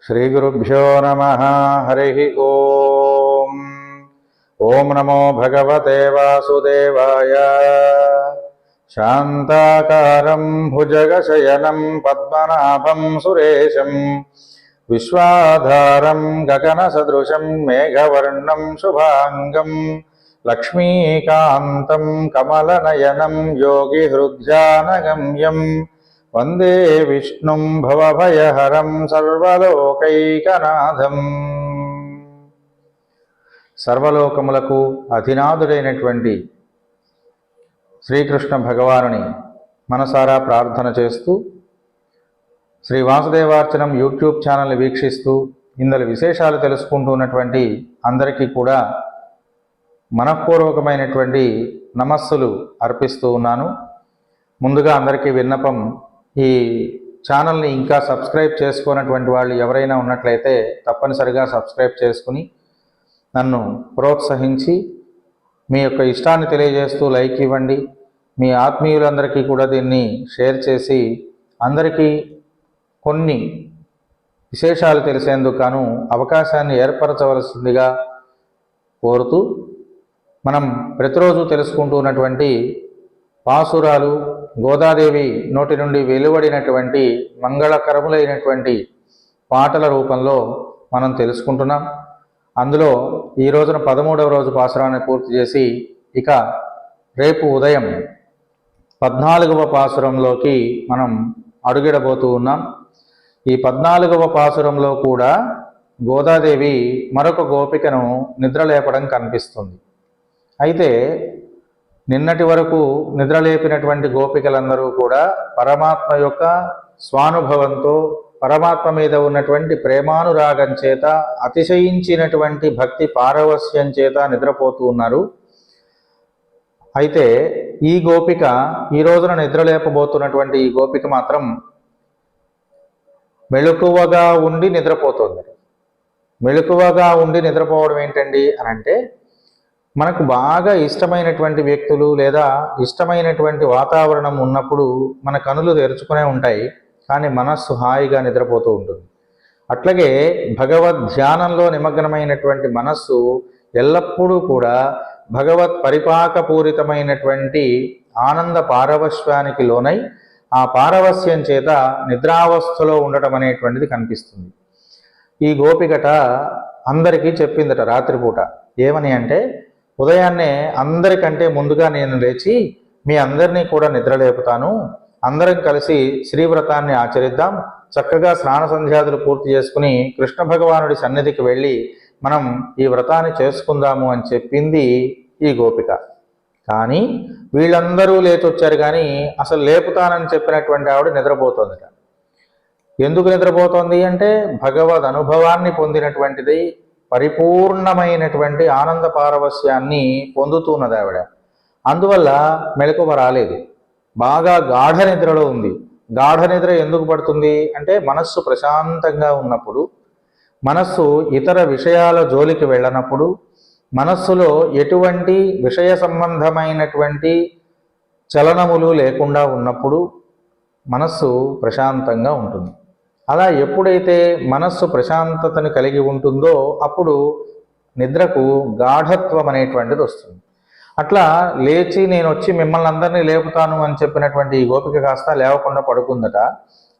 श्रीगुरुभ्यो नमः। हरिः ओम्। ओम नमो भगवते वासुदेवाय। शान्ताकारं भुजगशयनं पद्मनाभं सुरेशं विश्वाधारं गगनसदृशं मेघवर्णं शुभांगं लक्ष्मीकान्तं कमलनयनं योगिहृद्यानगम्यं वंदे विष्णुं भवभयहरं सर्वलोकैकनाथं। सर्वलोकमुలకు అధినాథుడైనటువంటి శ్రీకృష్ణ భగవానుని మనసారా ప్రార్థన చేస్తూ శ్రీ వాసుదేవార్చనం యూట్యూబ్ ఛానల్ని వీక్షిస్తూ ఇందులో విశేషాలు తెలుసుకుంటున్నటువంటి అందరికీ కూడా మనఃపూర్వకమైనటువంటి నమస్సులు అర్పిస్తూ ఉన్నాను. ముందుగా అందరికీ విన్నపం, ఈ ఛానల్ని ఇంకా సబ్స్క్రైబ్ చేసుకున్నటువంటి వాళ్ళు ఎవరైనా ఉన్నట్లయితే తప్పనిసరిగా సబ్స్క్రైబ్ చేసుకుని నన్ను ప్రోత్సహించి మీ యొక్క ఇష్టాన్ని తెలియజేస్తూ లైక్ ఇవ్వండి. మీ ఆత్మీయులందరికీ కూడా దీన్ని షేర్ చేసి అందరికీ కొన్ని విశేషాలు తెలిసేందుకు గాను అవకాశాన్ని ఏర్పరచవలసిందిగా కోరుతూ, మనం ప్రతిరోజు తెలుసుకుంటూ ఉన్నటువంటి పాసురాలు, గోదాదేవి నోటి నుండి వెలువడినటువంటి మంగళకరములైనటువంటి పాటల రూపంలో మనం తెలుసుకుంటున్నాం. అందులో ఈ రోజున 13వ రోజు పాసురాన్ని పూర్తి చేసి ఇక రేపు ఉదయం 14వ పాసురంలోకి మనం అడుగిడబోతూ ఉన్నాం. ఈ 14వ పాసురంలో కూడా గోదాదేవి మరొక గోపికను నిద్రలేపడం కనిపిస్తుంది. అయితే నిన్నటి వరకు నిద్రలేపినటువంటి గోపికలందరూ కూడా పరమాత్మ యొక్క స్వానుభవంతో, పరమాత్మ మీద ఉన్నటువంటి ప్రేమానురాగం చేత, అతిశయించినటువంటి భక్తి పారవస్యం చేత నిద్రపోతూ ఉన్నారు. అయితే ఈ గోపిక, ఈ రోజున నిద్రలేపబోతున్నటువంటి ఈ గోపిక మాత్రం మెలకువగా ఉండి నిద్రపోతుంది. మెలకువగా ఉండి నిద్రపోవడం ఏంటండి అని అంటే, మనకు బాగా ఇష్టమైనటువంటి వ్యక్తులు లేదా ఇష్టమైనటువంటి వాతావరణం ఉన్నప్పుడు మన కనులు తెరుచుకునే ఉంటాయి, కానీ మనస్సు హాయిగా నిద్రపోతూ ఉంటుంది. అట్లాగే భగవద్ ధ్యానంలో నిమగ్నమైనటువంటి మనస్సు ఎల్లప్పుడూ కూడా భగవత్ పరిపాకపూరితమైనటువంటి ఆనంద పారవశ్యానికి లోనై ఆ పారవస్యం చేత నిద్రావస్థలో ఉండటం అనేటువంటిది కనిపిస్తుంది. ఈ గోపికట అందరికీ చెప్పిందట రాత్రిపూట. ఏమని అంటే, ఉదయాన్నే అందరికంటే ముందుగా నేను లేచి మీ అందరినీ కూడా నిద్రలేపుతాను, అందరం కలిసి శ్రీవ్రతాన్ని ఆచరిద్దాం, చక్కగా స్నాన సంధ్యాదులు పూర్తి చేసుకుని కృష్ణ భగవానుడి సన్నిధికి వెళ్ళి మనం ఈ వ్రతాన్ని చేసుకుందాము అని చెప్పింది ఈ గోపిక. కానీ వీళ్ళందరూ లేచొచ్చారు, కానీ అసలు లేపుతానని చెప్పినటువంటి ఆవిడ నిద్రపోతుందట. ఎందుకు నిద్రపోతోంది అంటే, భగవద్ అనుభవాన్ని పొందినటువంటిది, పరిపూర్ణమైనటువంటి ఆనంద పారవస్యాన్ని పొందుతున్నది ఆవిడ. అందువల్ల మెలకువ రాలేదు, బాగా గాఢ నిద్రలో ఉంది. గాఢ నిద్ర ఎందుకు పడుతుంది అంటే, మనస్సు ప్రశాంతంగా ఉన్నప్పుడు, మనస్సు ఇతర విషయాల జోలికి వెళ్ళనప్పుడు, మనస్సులో ఎటువంటి విషయ సంబంధమైనటువంటి చలనములు లేకుండా ఉన్నప్పుడు మనస్సు ప్రశాంతంగా ఉంటుంది. అలా ఎప్పుడైతే మనస్సు ప్రశాంతతను కలిగి ఉంటుందో అప్పుడు నిద్రకు గాఢత్వం అనేటువంటిది వస్తుంది. అట్లా లేచి నేను వచ్చి మిమ్మల్ని అందరినీ లేపుతాను అని చెప్పినటువంటి ఈ గోపిక కాస్త లేవకుండా పడుకుందట.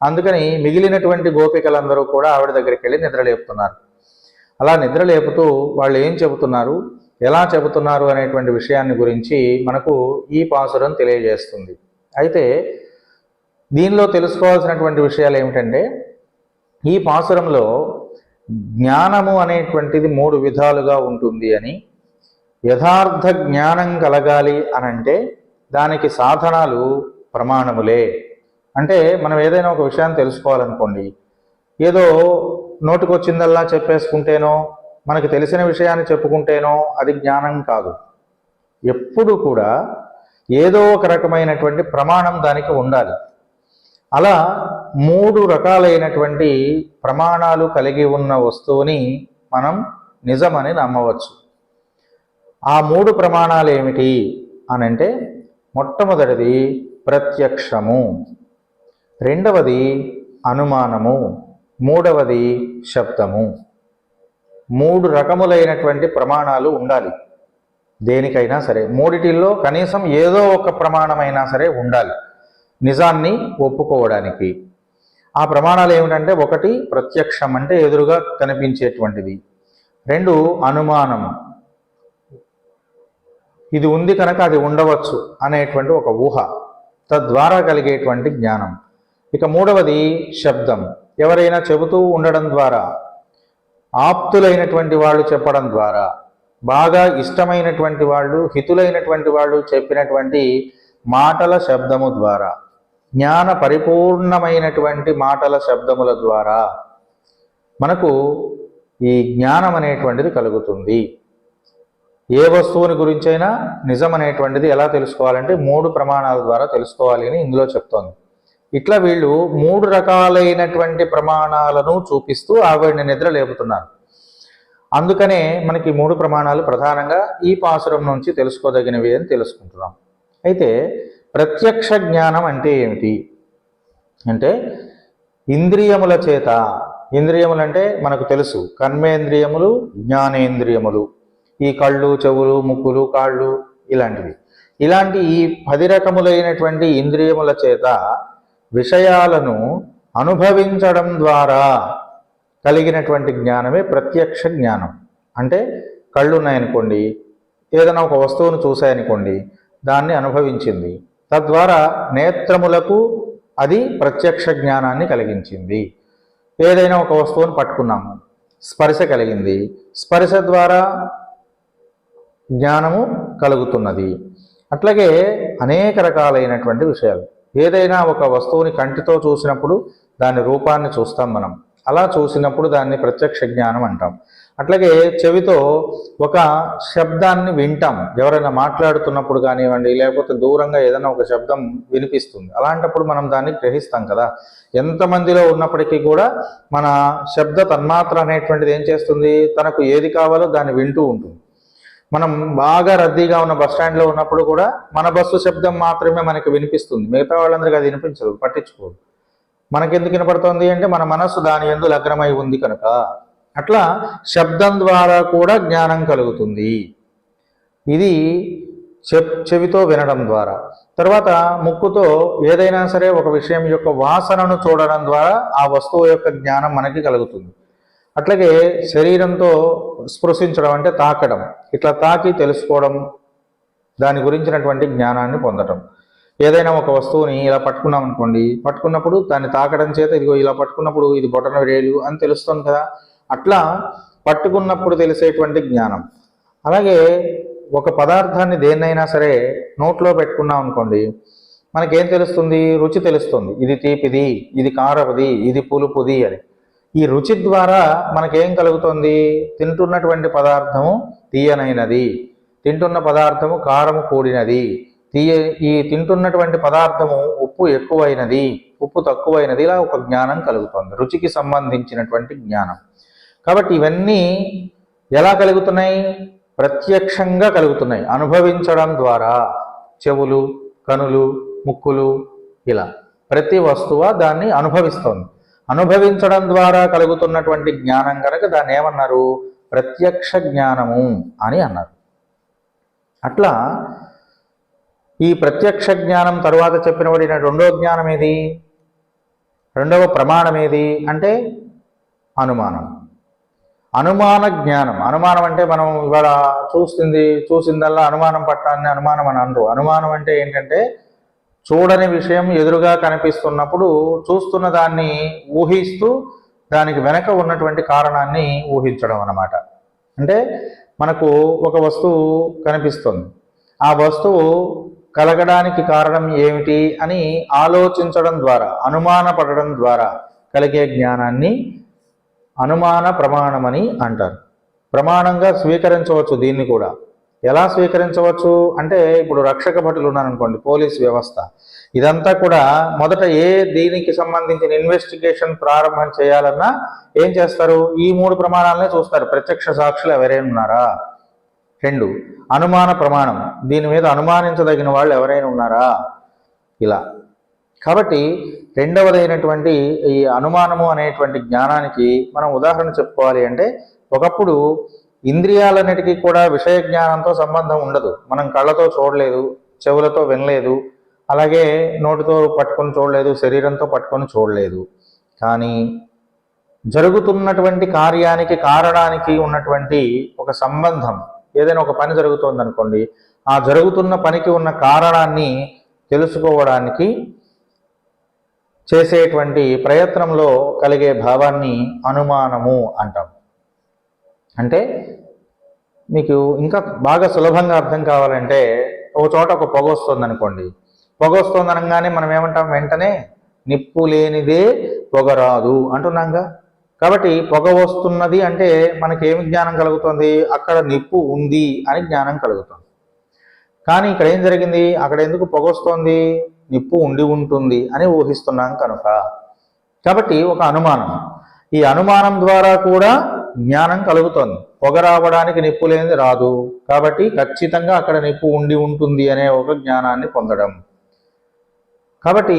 అందుకని మిగిలినటువంటి గోపికలందరూ కూడా ఆవిడ దగ్గరికి వెళ్ళి నిద్రలేపుతున్నారు. అలా నిద్రలేపుతూ వాళ్ళు ఏం చెబుతున్నారు, ఎలా చెబుతున్నారు అనేటువంటి విషయాన్ని గురించి మనకు ఈ పాసురం తెలియజేస్తుంది. అయితే దీనిలో తెలుసుకోవాల్సినటువంటి విషయాలు ఏమిటంటే, ఈ పాసురంలో జ్ఞానము అనేటువంటిది 3 విధాలుగా ఉంటుంది అని, యథార్థ జ్ఞానం కలగాలి అనంటే దానికి సాధనాలు ప్రమాణములే. అంటే మనం ఏదైనా ఒక విషయాన్ని తెలుసుకోవాలనుకోండి, ఏదో నోటికొచ్చిందల్లా చెప్పేసుకుంటేనో, మనకు తెలిసిన విషయాన్ని చెప్పుకుంటేనో అది జ్ఞానం కాదు. ఎప్పుడు కూడా ఏదో ఒక రకమైనటువంటి ప్రమాణం దానికి ఉండాలి. అలా 3 రకాలైనటువంటి ప్రమాణాలు కలిగి ఉన్న వస్తువుని మనం నిజమని నమ్మవచ్చు. ఆ 3 ప్రమాణాలు ఏమిటి అనంటే, మొట్టమొదటిది ప్రత్యక్షము, రెండవది అనుమానము, మూడవది శబ్దము. 3 రకములైనటువంటి ప్రమాణాలు ఉండాలి దేనికైనా సరే. మూడిటిల్లో కనీసం ఏదో ఒక ప్రమాణమైనా సరే ఉండాలి నిజాన్ని ఒప్పుకోవడానికి. ఆ ప్రమాణాలు ఏమిటంటే, 1 ప్రత్యక్షం అంటే ఎదురుగా కనిపించేటువంటిది, 2 అనుమానము, ఇది ఉంది కనుక అది ఉండవచ్చు అనేటువంటి ఒక ఊహ, తద్వారా కలిగేటువంటి జ్ఞానం. ఇక మూడవది శబ్దం, ఎవరైనా చెబుతూ ఉండడం ద్వారా, ఆప్తులైనటువంటి వాళ్ళు చెప్పడం ద్వారా, బాగా ఇష్టమైనటువంటి వాళ్ళు, హితులైనటువంటి వాళ్ళు చెప్పినటువంటి మాటల శబ్దము ద్వారా, జ్ఞాన పరిపూర్ణమైనటువంటి మాటల శబ్దముల ద్వారా మనకు ఈ జ్ఞానం అనేటువంటిది కలుగుతుంది. ఏ వస్తువుని గురించైనా నిజం అనేటువంటిది ఎలా తెలుసుకోవాలంటే 3 ప్రమాణాల ద్వారా తెలుసుకోవాలి అని ఇందులో చెప్తోంది. ఇట్లా వీళ్ళు 3 రకాలైనటువంటి ప్రమాణాలను చూపిస్తూ ఆవిడని నిద్ర లేపుతున్నారు. అందుకనే మనకి 3 ప్రమాణాలు ప్రధానంగా ఈ పాసురం నుంచి తెలుసుకోదగినవి అని తెలుసుకుంటున్నాం. అయితే ప్రత్యక్ష జ్ఞానం అంటే ఏమిటి అంటే, ఇంద్రియముల చేత, ఇంద్రియములు అంటే మనకు తెలుసు, కర్మేంద్రియములు, జ్ఞానేంద్రియములు, ఈ కళ్ళు, చెవులు, ముక్కులు, కాళ్ళు ఇలాంటి ఈ 10 రకములైనటువంటి ఇంద్రియముల చేత విషయాలను అనుభవించడం ద్వారా కలిగినటువంటి జ్ఞానమే ప్రత్యక్ష జ్ఞానం. అంటే కళ్ళు ఉన్నాయనుకోండి, ఏదైనా ఒక వస్తువును చూసాయనుకోండి, దాన్ని అనుభవించింది, తద్వారా నేత్రములకు అది ప్రత్యక్ష జ్ఞానాన్ని కలిగించింది. ఏదైనా ఒక వస్తువును పట్టుకున్నాము, స్పర్శ కలిగింది, స్పర్శ ద్వారా జ్ఞానము కలుగుతున్నది. అట్లాగే అనేక రకాలైనటువంటి విషయాలు. ఏదైనా ఒక వస్తువుని కంటితో చూసినప్పుడు దాని రూపాన్ని చూస్తాం మనం, అలా చూసినప్పుడు దాన్ని ప్రత్యక్ష జ్ఞానం అంటాం. అట్లాగే చెవితో ఒక శబ్దాన్ని వింటాం, ఎవరైనా మాట్లాడుతున్నప్పుడు కానివ్వండి, లేకపోతే దూరంగా ఏదైనా ఒక శబ్దం వినిపిస్తుంది, అలాంటప్పుడు మనం దాన్ని గ్రహిస్తాం కదా. ఎంతమందిలో ఉన్నప్పటికీ కూడా మన శబ్ద తన్మాత్ర అనేటువంటిది ఏం చేస్తుంది, తనకు ఏది కావాలో దాన్ని వింటూ ఉంటుంది. మనం బాగా రద్దీగా ఉన్న బస్టాండ్లో ఉన్నప్పుడు కూడా మన బస్సు శబ్దం మాత్రమే మనకి వినిపిస్తుంది, మిగతా వాళ్ళందరికీ అది వినిపించదు, పట్టించుకోదు. మనకెందుకు వినపడుతుంది అంటే మన మనస్సు దాని యందు లగ్నమై ఉంది కనుక. అట్లా శబ్దం ద్వారా కూడా జ్ఞానం కలుగుతుంది. ఇది చెవితో వినడం ద్వారా. తర్వాత ముక్కుతో ఏదైనా సరే ఒక విషయం యొక్క వాసనను చూడడం ద్వారా ఆ వస్తువు యొక్క జ్ఞానం మనకి కలుగుతుంది. అట్లాగే శరీరంతో స్పృశించడం అంటే తాకడం, ఇట్లా తాకి తెలుసుకోవడం, దాని గురించినటువంటి జ్ఞానాన్ని పొందడం. ఏదైనా ఒక వస్తువుని ఇలా పట్టుకున్నాం అనుకోండి, పట్టుకున్నప్పుడు దాన్ని తాకడం చేత ఇదిగో ఇలా పట్టుకున్నప్పుడు ఇది బొటన వేలు అని తెలుస్తుంది కదా, అట్లా పట్టుకున్నప్పుడు తెలిసేటువంటి జ్ఞానం. అలాగే ఒక పదార్థాన్ని దేన్నైనా సరే నోట్లో పెట్టుకున్నాం అనుకోండి, మనకేం తెలుస్తుంది, రుచి తెలుస్తుంది, ఇది తీపిది, ఇది కారపుది, ఇది పులుపుది అని. ఈ రుచి ద్వారా మనకేం కలుగుతుంది, తింటున్నటువంటి పదార్థము తీయనైనది, తింటున్న పదార్థము కారము కూడినది, ఈ తింటున్నటువంటి పదార్థము ఉప్పు ఎక్కువైనది, ఉప్పు తక్కువైనది, ఇలా ఒక జ్ఞానం కలుగుతుంది, రుచికి సంబంధించినటువంటి జ్ఞానం. కాబట్టి ఇవన్నీ ఎలా కలుగుతున్నాయి, ప్రత్యక్షంగా కలుగుతున్నాయి, అనుభవించడం ద్వారా. చెవులు, కనులు, ముక్కులు, ఇలా ప్రతి వస్తువు దాన్ని అనుభవిస్తోంది. అనుభవించడం ద్వారా కలుగుతున్నటువంటి జ్ఞానం కనుక దాన్ని ఏమన్నారు, ప్రత్యక్ష జ్ఞానము అని అన్నారు. అట్లా ఈ ప్రత్యక్ష జ్ఞానం తరువాత చెప్పినబడిన రెండవ జ్ఞానం ఏది, రెండవ ప్రమాణం ఏది అంటే అనుమానం. అనుమాన జ్ఞానం. అనుమానం అంటే మనం ఇవాళ చూసిందల్లా అనుమానం పట్టాన్ని అనుమానం అని అనరు. అనుమానం అంటే ఏంటంటే, చూడని విషయం ఎదురుగా కనిపిస్తున్నప్పుడు చూస్తున్న దాన్ని ఊహిస్తూ దానికి వెనక ఉన్నటువంటి కారణాన్ని ఊహించడం అన్నమాట. అంటే మనకు ఒక వస్తువు కనిపిస్తుంది, ఆ వస్తువు కలగడానికి కారణం ఏమిటి అని ఆలోచించడం ద్వారా, అనుమాన పడడం ద్వారా కలిగే జ్ఞానాన్ని అనుమాన ప్రమాణమని అంటారు. ప్రమాణంగా స్వీకరించవచ్చు. దీన్ని కూడా ఎలా స్వీకరించవచ్చు అంటే, ఇప్పుడు రక్షక భటులు ఉన్నారనుకోండి, పోలీస్ వ్యవస్థ, ఇదంతా కూడా మొదట దీనికి సంబంధించిన ఇన్వెస్టిగేషన్ ప్రారంభం చేయాలన్నా ఏం చేస్తారు, ఈ 3 ప్రమాణాలనే చూస్తారు. ప్రత్యక్ష సాక్షులు ఎవరైనా ఉన్నారా, 2 అనుమాన ప్రమాణం, దీని మీద అనుమానించదగిన వాళ్ళు ఎవరైనా ఉన్నారా, ఇలా. కాబట్టి రెండవదైనటువంటి ఈ అనుమానము అనేటువంటి జ్ఞానానికి మనం ఉదాహరణ చెప్పుకోవాలి అంటే, ఒకప్పుడు ఇంద్రియాలన్నిటికీ కూడా విషయ జ్ఞానంతో సంబంధం ఉండదు. మనం కళ్ళతో చూడలేదు, చెవులతో వినలేదు, అలాగే నోటితో పట్టుకొని చూడలేదు, శరీరంతో పట్టుకొని చూడలేదు. కానీ జరుగుతున్నటువంటి కార్యానికి కారణానికి ఉన్నటువంటి ఒక సంబంధం, ఏదైనా ఒక పని జరుగుతోంది అనుకోండి, ఆ జరుగుతున్న పనికి ఉన్న కారణాన్ని తెలుసుకోవడానికి చేసేటువంటి ప్రయత్నంలో కలిగే భావాన్ని అనుమానము అంటాం. అంటే మీకు ఇంకా బాగా సులభంగా అర్థం కావాలంటే, ఒక చోట ఒక పొగ వస్తుంది అనుకోండి, పొగ వస్తుంది అనగానే మనం ఏమంటాం, వెంటనే నిప్పు లేనిదే పొగ రాదు అంటున్నాంగా. కాబట్టి పొగ వస్తున్నది అంటే మనకేమి జ్ఞానం కలుగుతుంది, అక్కడ నిప్పు ఉంది అని జ్ఞానం కలుగుతుంది. కానీ ఇక్కడ ఏం జరిగింది, అక్కడ ఎందుకు పొగ వస్తోంది, నిప్పు ఉండి ఉంటుంది అని ఊహిస్తున్నాం కనుక. కాబట్టి ఒక అనుమానం, ఈ అనుమానం ద్వారా కూడా జ్ఞానం కలుగుతుంది. పొగ రావడానికి నిప్పు లేనిది రాదు, కాబట్టి ఖచ్చితంగా అక్కడ నిప్పు ఉండి ఉంటుంది అనే ఒక జ్ఞానాన్ని పొందడం. కాబట్టి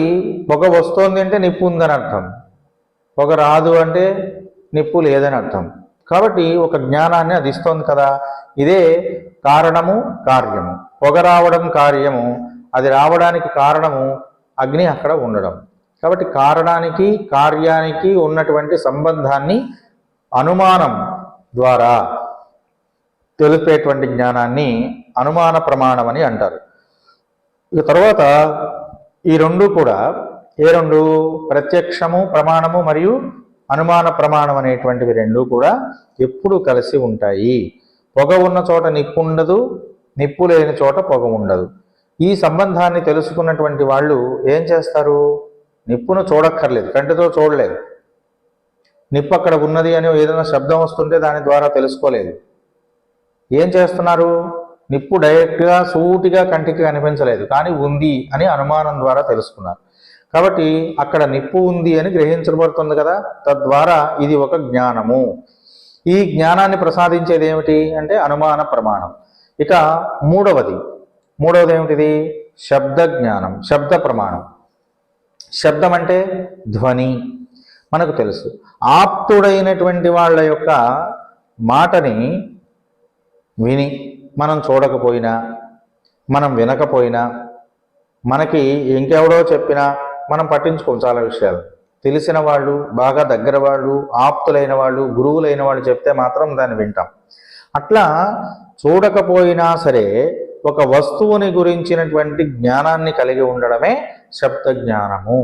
పొగ వస్తోంది అంటే నిప్పు ఉందని అర్థం, పొగ రాదు అంటే నిప్పు లేదని అర్థం. కాబట్టి ఒక జ్ఞానాన్ని అది ఇస్తోంది కదా. ఇదే కారణము కార్యము. పొగ రావడం కార్యము, అది రావడానికి కారణము అగ్ని అక్కడ ఉండడం. కాబట్టి కారణానికి కార్యానికి ఉన్నటువంటి సంబంధాన్ని అనుమానం ద్వారా తెలిపేటువంటి జ్ఞానాన్ని అనుమాన ప్రమాణం అని అంటారు. ఇక తర్వాత ఈ రెండు కూడా, ఏ రెండు, ప్రత్యక్షము ప్రమాణము మరియు అనుమాన ప్రమాణం అనేటువంటివి రెండు కూడా ఎప్పుడు కలిసి ఉంటాయి. పొగ ఉన్న చోట నిప్పు ఉండదు, నిప్పు లేని చోట పొగ ఉండదు. ఈ సంబంధాన్ని తెలుసుకున్నటువంటి వాళ్ళు ఏం చేస్తారు, నిప్పును చూడక్కర్లేదు, కంటితో చూడలేదు, నిప్పు అక్కడ ఉన్నది అని ఏదైనా శబ్దం వస్తుంటే దాని ద్వారా తెలుసుకోలేదు. ఏం చేస్తున్నారు, నిప్పు డైరెక్ట్గా సూటిగా కంటికి కనిపించలేదు, కానీ ఉంది అని అనుమానం ద్వారా తెలుసుకున్నారు. కాబట్టి అక్కడ నిప్పు ఉంది అని గ్రహించబడుతుంది కదా, తద్వారా ఇది ఒక జ్ఞానము. ఈ జ్ఞానాన్ని ప్రసాదించేది ఏమిటి అంటే అనుమాన ప్రమాణం. ఇక మూడవది ఏమిటిది, శబ్ద జ్ఞానం, శబ్ద ప్రమాణం. శబ్దం అంటే ధ్వని. మనకు తెలుసు, ఆప్తుడైనటువంటి వాళ్ళ యొక్క మాటని విని మనం చూడకపోయినా, మనం వినకపోయినా, మనకి ఇంకెవడో చెప్పినా మనం పట్టించుకోం. చాలా విషయాలు తెలిసిన వాళ్ళు, బాగా దగ్గర వాళ్ళు, ఆప్తులైన వాళ్ళు, గురువులైన వాళ్ళు చెప్తే మాత్రం దాన్ని వింటాం. అట్లా చూడకపోయినా సరే ఒక వస్తువుని గురించినటువంటి జ్ఞానాన్ని కలిగి ఉండడమే శబ్ద జ్ఞానము.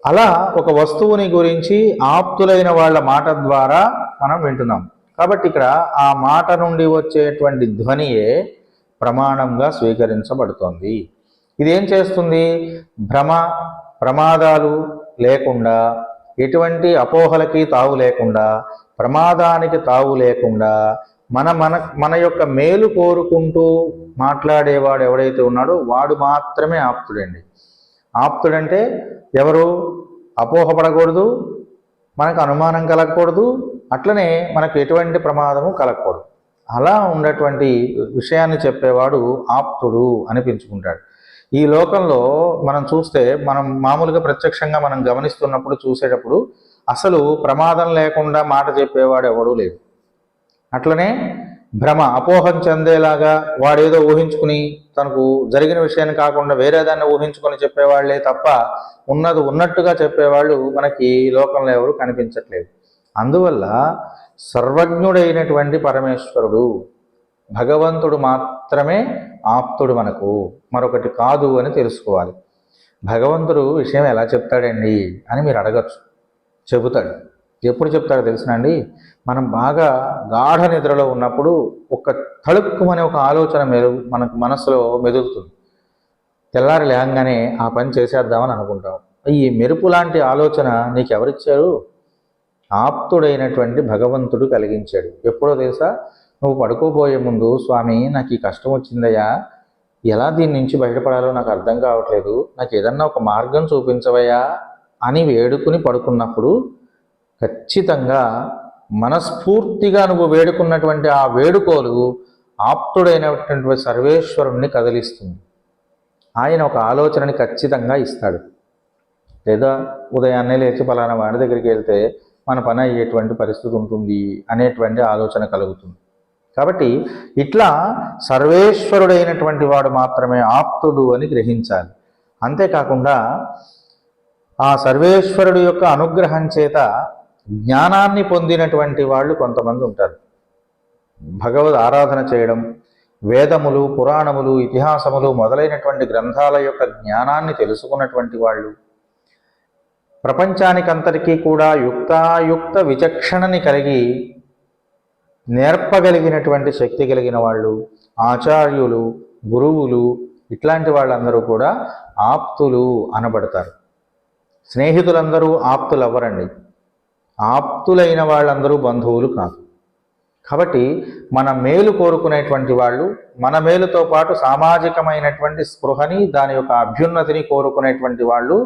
అలా ఒక వస్తువుని గురించి ఆప్తులైన వాళ్ళ మాట ద్వారా మనం వింటున్నాం. కాబట్టి ఇక్కడ ఆ మాట నుండి వచ్చేటువంటి ధ్వనియే ప్రమాణంగా స్వీకరించబడుతోంది. ఇదేం చేస్తుంది, ప్రమాదాలు లేకుండా, ఎటువంటి అపోహలకి తావు లేకుండా, ప్రమాదానికి తావు లేకుండా మన యొక్క మేలు కోరుకుంటూ మాట్లాడేవాడు ఎవడైతే ఉన్నాడో వాడు మాత్రమే ఆప్తుడండి. ఆప్తుడంటే ఎవరు, అపోహపడకూడదు, మనకు అనుమానం కలగకూడదు, అట్లనే మనకు ఎటువంటి ప్రమాదము కలగకూడదు. అలా ఉన్నటువంటి విషయాన్ని చెప్పేవాడు ఆప్తుడు అనిపించుకుంటాడు. ఈ లోకంలో మనం చూస్తే, మనం మామూలుగా ప్రత్యక్షంగా మనం గమనిస్తున్నప్పుడు, చూసేటప్పుడు అసలు ప్రమాదం లేకుండా మాట చెప్పేవాడు ఎవడూ లేదు. అట్లనే అపోహం చెందేలాగా వాడేదో ఊహించుకుని తనకు జరిగిన విషయాన్ని కాకుండా వేరేదాన్ని ఊహించుకొని చెప్పేవాళ్లే తప్ప ఉన్నది ఉన్నట్టుగా చెప్పేవాళ్ళు మనకి లోకంలో ఎవరు కనిపించట్లేదు. అందువల్ల సర్వజ్ఞుడైనటువంటి పరమేశ్వరుడు, భగవంతుడు మాత్రమే ఆప్తుడు, మనకు మరొకటి కాదు అని తెలుసుకోవాలి. భగవంతుడు విషయం ఎలా చెప్తాడండి అని మీరు అడగచ్చు. చెబుతాడు. ఎప్పుడు చెప్తాడో తెలుసునండి, మనం బాగా గాఢ నిద్రలో ఉన్నప్పుడు ఒక తళుక్కుమనే ఒక ఆలోచన మనకు మనసులో మెదులుతుంది. తెల్లారి లేంగానే ఆ పని చేసేద్దామని అనుకుంటాం. ఈ మెరుపు లాంటి ఆలోచన నీకు ఎవరిచ్చారు? ఆప్తుడైనటువంటి భగవంతుడు కలిగించాడు. ఎప్పుడో తెలుసా, నువ్వు పడుకోబోయే ముందు, స్వామి నాకు ఈ కష్టం వచ్చిందయ్యా, ఎలా దీని నుంచి బయటపడాలో నాకు అర్థం కావట్లేదు, నాకు ఏదన్నా ఒక మార్గం చూపించవయ్యా అని వేడుకుని పడుకున్నప్పుడు ఖచ్చితంగా మనస్ఫూర్తిగా నువ్వు వేడుకున్నటువంటి ఆ వేడుకోలు ఆప్తుడైనటువంటి సర్వేశ్వరుణ్ణి కదిలిస్తుంది. ఆయన ఒక ఆలోచనని ఖచ్చితంగా ఇస్తాడు. లేదా ఉదయాన్నే లేచి పలానా వాడి దగ్గరికి వెళ్తే మన పని అయ్యేటువంటి పరిస్థితి ఉంటుంది అనేటువంటి ఆలోచన కలుగుతుంది. కాబట్టి ఇట్లా సర్వేశ్వరుడైనటువంటి వాడు మాత్రమే ఆప్తుడు అని గ్రహించాలి. అంతేకాకుండా ఆ సర్వేశ్వరుడు యొక్క అనుగ్రహం చేత జ్ఞానాన్ని పొందినటువంటి వాళ్ళు కొంతమంది ఉంటారు. భగవద్ ఆరాధన చేయడం, వేదములు, పురాణములు, ఇతిహాసములు మొదలైనటువంటి గ్రంథాల యొక్క జ్ఞానాన్ని తెలుసుకున్నటువంటి వాళ్ళు, ప్రపంచానికంతటికీ కూడా యుక్తాయుక్త విచక్షణని కలిగి నేర్పగలిగినటువంటి శక్తి కలిగిన వాళ్ళు, ఆచార్యులు, గురువులు, ఇట్లాంటి వాళ్ళందరూ కూడా ఆప్తులు అనబడతారు. స్నేహితులందరూ ఆప్తులు అవ్వరండి. ఆప్తులైన వాళ్ళందరూ బంధువులు కాదు. కాబట్టి మన మేలు కోరుకునేటువంటి వాళ్ళు, మన మేలుతో పాటు సామాజికమైనటువంటి స్పృహని, దాని యొక్క అభ్యున్నతిని కోరుకునేటువంటి వాళ్ళు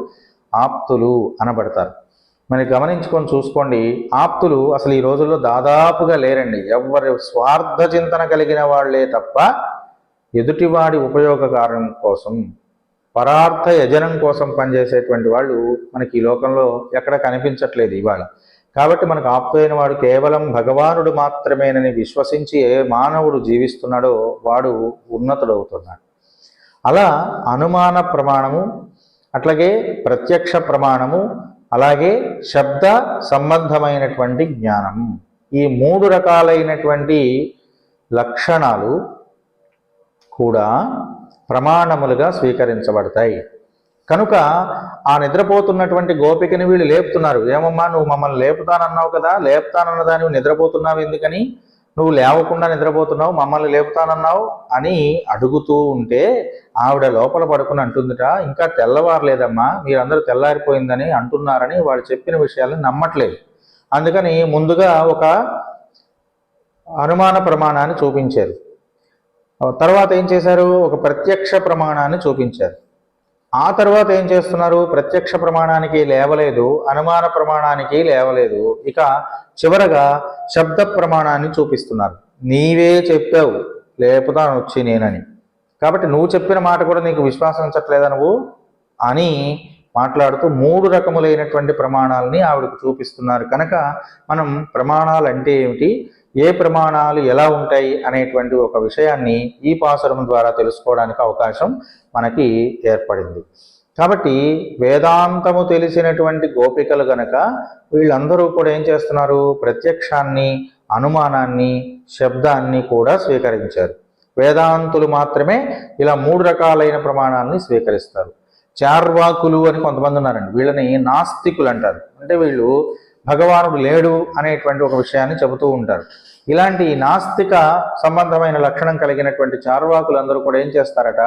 ఆప్తులు అనబడతారు. మరి గమనించుకొని చూసుకోండి, ఆప్తులు అసలు ఈ రోజుల్లో దాదాపుగా లేరండి. ఎవరి స్వార్థ చింతన కలిగిన వాళ్లే తప్ప ఎదుటివాడి ఉపయోగకారం కోసం, పరార్థ యజనం కోసం పనిచేసేటువంటి వాళ్ళు మనకి ఈ లోకంలో ఎక్కడ కనిపించట్లేదు ఇవాళ. కాబట్టి మనకు ఆప్తులైన వాడు కేవలం భగవానుడు మాత్రమేనని విశ్వసించి ఏ మానవుడు జీవిస్తున్నాడో వాడు ఉన్నతుడవుతున్నాడు. అలా అనుమాన ప్రమాణము, అట్లాగే ప్రత్యక్ష ప్రమాణము, అలాగే శబ్ద సంబంధమైనటువంటి జ్ఞానం, ఈ 3 రకాలైనటువంటి లక్షణాలు కూడా ప్రమాణములుగా స్వీకరించబడతాయి. కనుక ఆ నిద్రపోతున్నటువంటి గోపికని వీళ్ళు లేపుతున్నారు. ఏమమ్మా, నువ్వు మమ్మల్ని లేపుతానన్నావు కదా, లేపుతానన్న దాన్ని నిద్రపోతున్నావు ఎందుకని, నువ్వు లేవకుండా నిద్రపోతున్నావు, మమ్మల్ని లేపుతానన్నావు అని అడుగుతూ ఉంటే ఆవిడ లోపల పడుకుని అంటుందిట, ఇంకా తెల్లవారలేదమ్మా, మీరందరూ తెల్లారిపోయిందని అంటున్నారని వాళ్ళు చెప్పిన విషయాలను నమ్మట్లేదు. అందుకని ముందుగా ఒక అనుమాన ప్రమాణాన్ని చూపించారు. తర్వాత ఏం చేశారు, ఒక ప్రత్యక్ష ప్రమాణాన్ని చూపించారు. ఆ తర్వాత ఏం చేస్తున్నారు, ప్రత్యక్ష ప్రమాణానికి లేవలేదు, అనుమాన ప్రమాణానికి లేవలేదు, ఇక చివరగా శబ్ద ప్రమాణాన్ని చూపిస్తున్నారు. నీవే చెప్పావు లేపుతాను వచ్చి నేనని, కాబట్టి నువ్వు చెప్పిన మాట కూడా నీకు విశ్వాసించట్లేదా నువ్వు అని మాట్లాడుతూ 3 రకములైనటువంటి ప్రమాణాలని ఆవిడకు చూపిస్తున్నారు. కనుక మనం ప్రమాణాలు అంటే ఏమిటి, ఏ ప్రమాణాలు ఎలా ఉంటాయి అనేటువంటి ఒక విషయాన్ని ఈ పాసురం ద్వారా తెలుసుకోవడానికి అవకాశం మనకి ఏర్పడింది. కాబట్టి వేదాంతము తెలిసినటువంటి గోపికలు గనక వీళ్ళందరూ కూడా ఏం చేస్తున్నారు, ప్రత్యక్షాన్ని, అనుమానాన్ని, శబ్దాన్ని కూడా స్వీకరించారు. వేదాంతులు మాత్రమే ఇలా 3 రకాలైన ప్రమాణాలని స్వీకరిస్తారు. చార్వాకులు అని కొంతమంది ఉన్నారండి, వీళ్ళని నాస్తికులు అంటారు. అంటే వీళ్ళు భగవానుడు లేడు అనేటువంటి ఒక విషయాన్ని చెబుతూ ఉంటారు. ఇలాంటి నాస్తిక సంబంధమైన లక్షణం కలిగినటువంటి చార్వాకులందరూ కూడా ఏం చేస్తారట,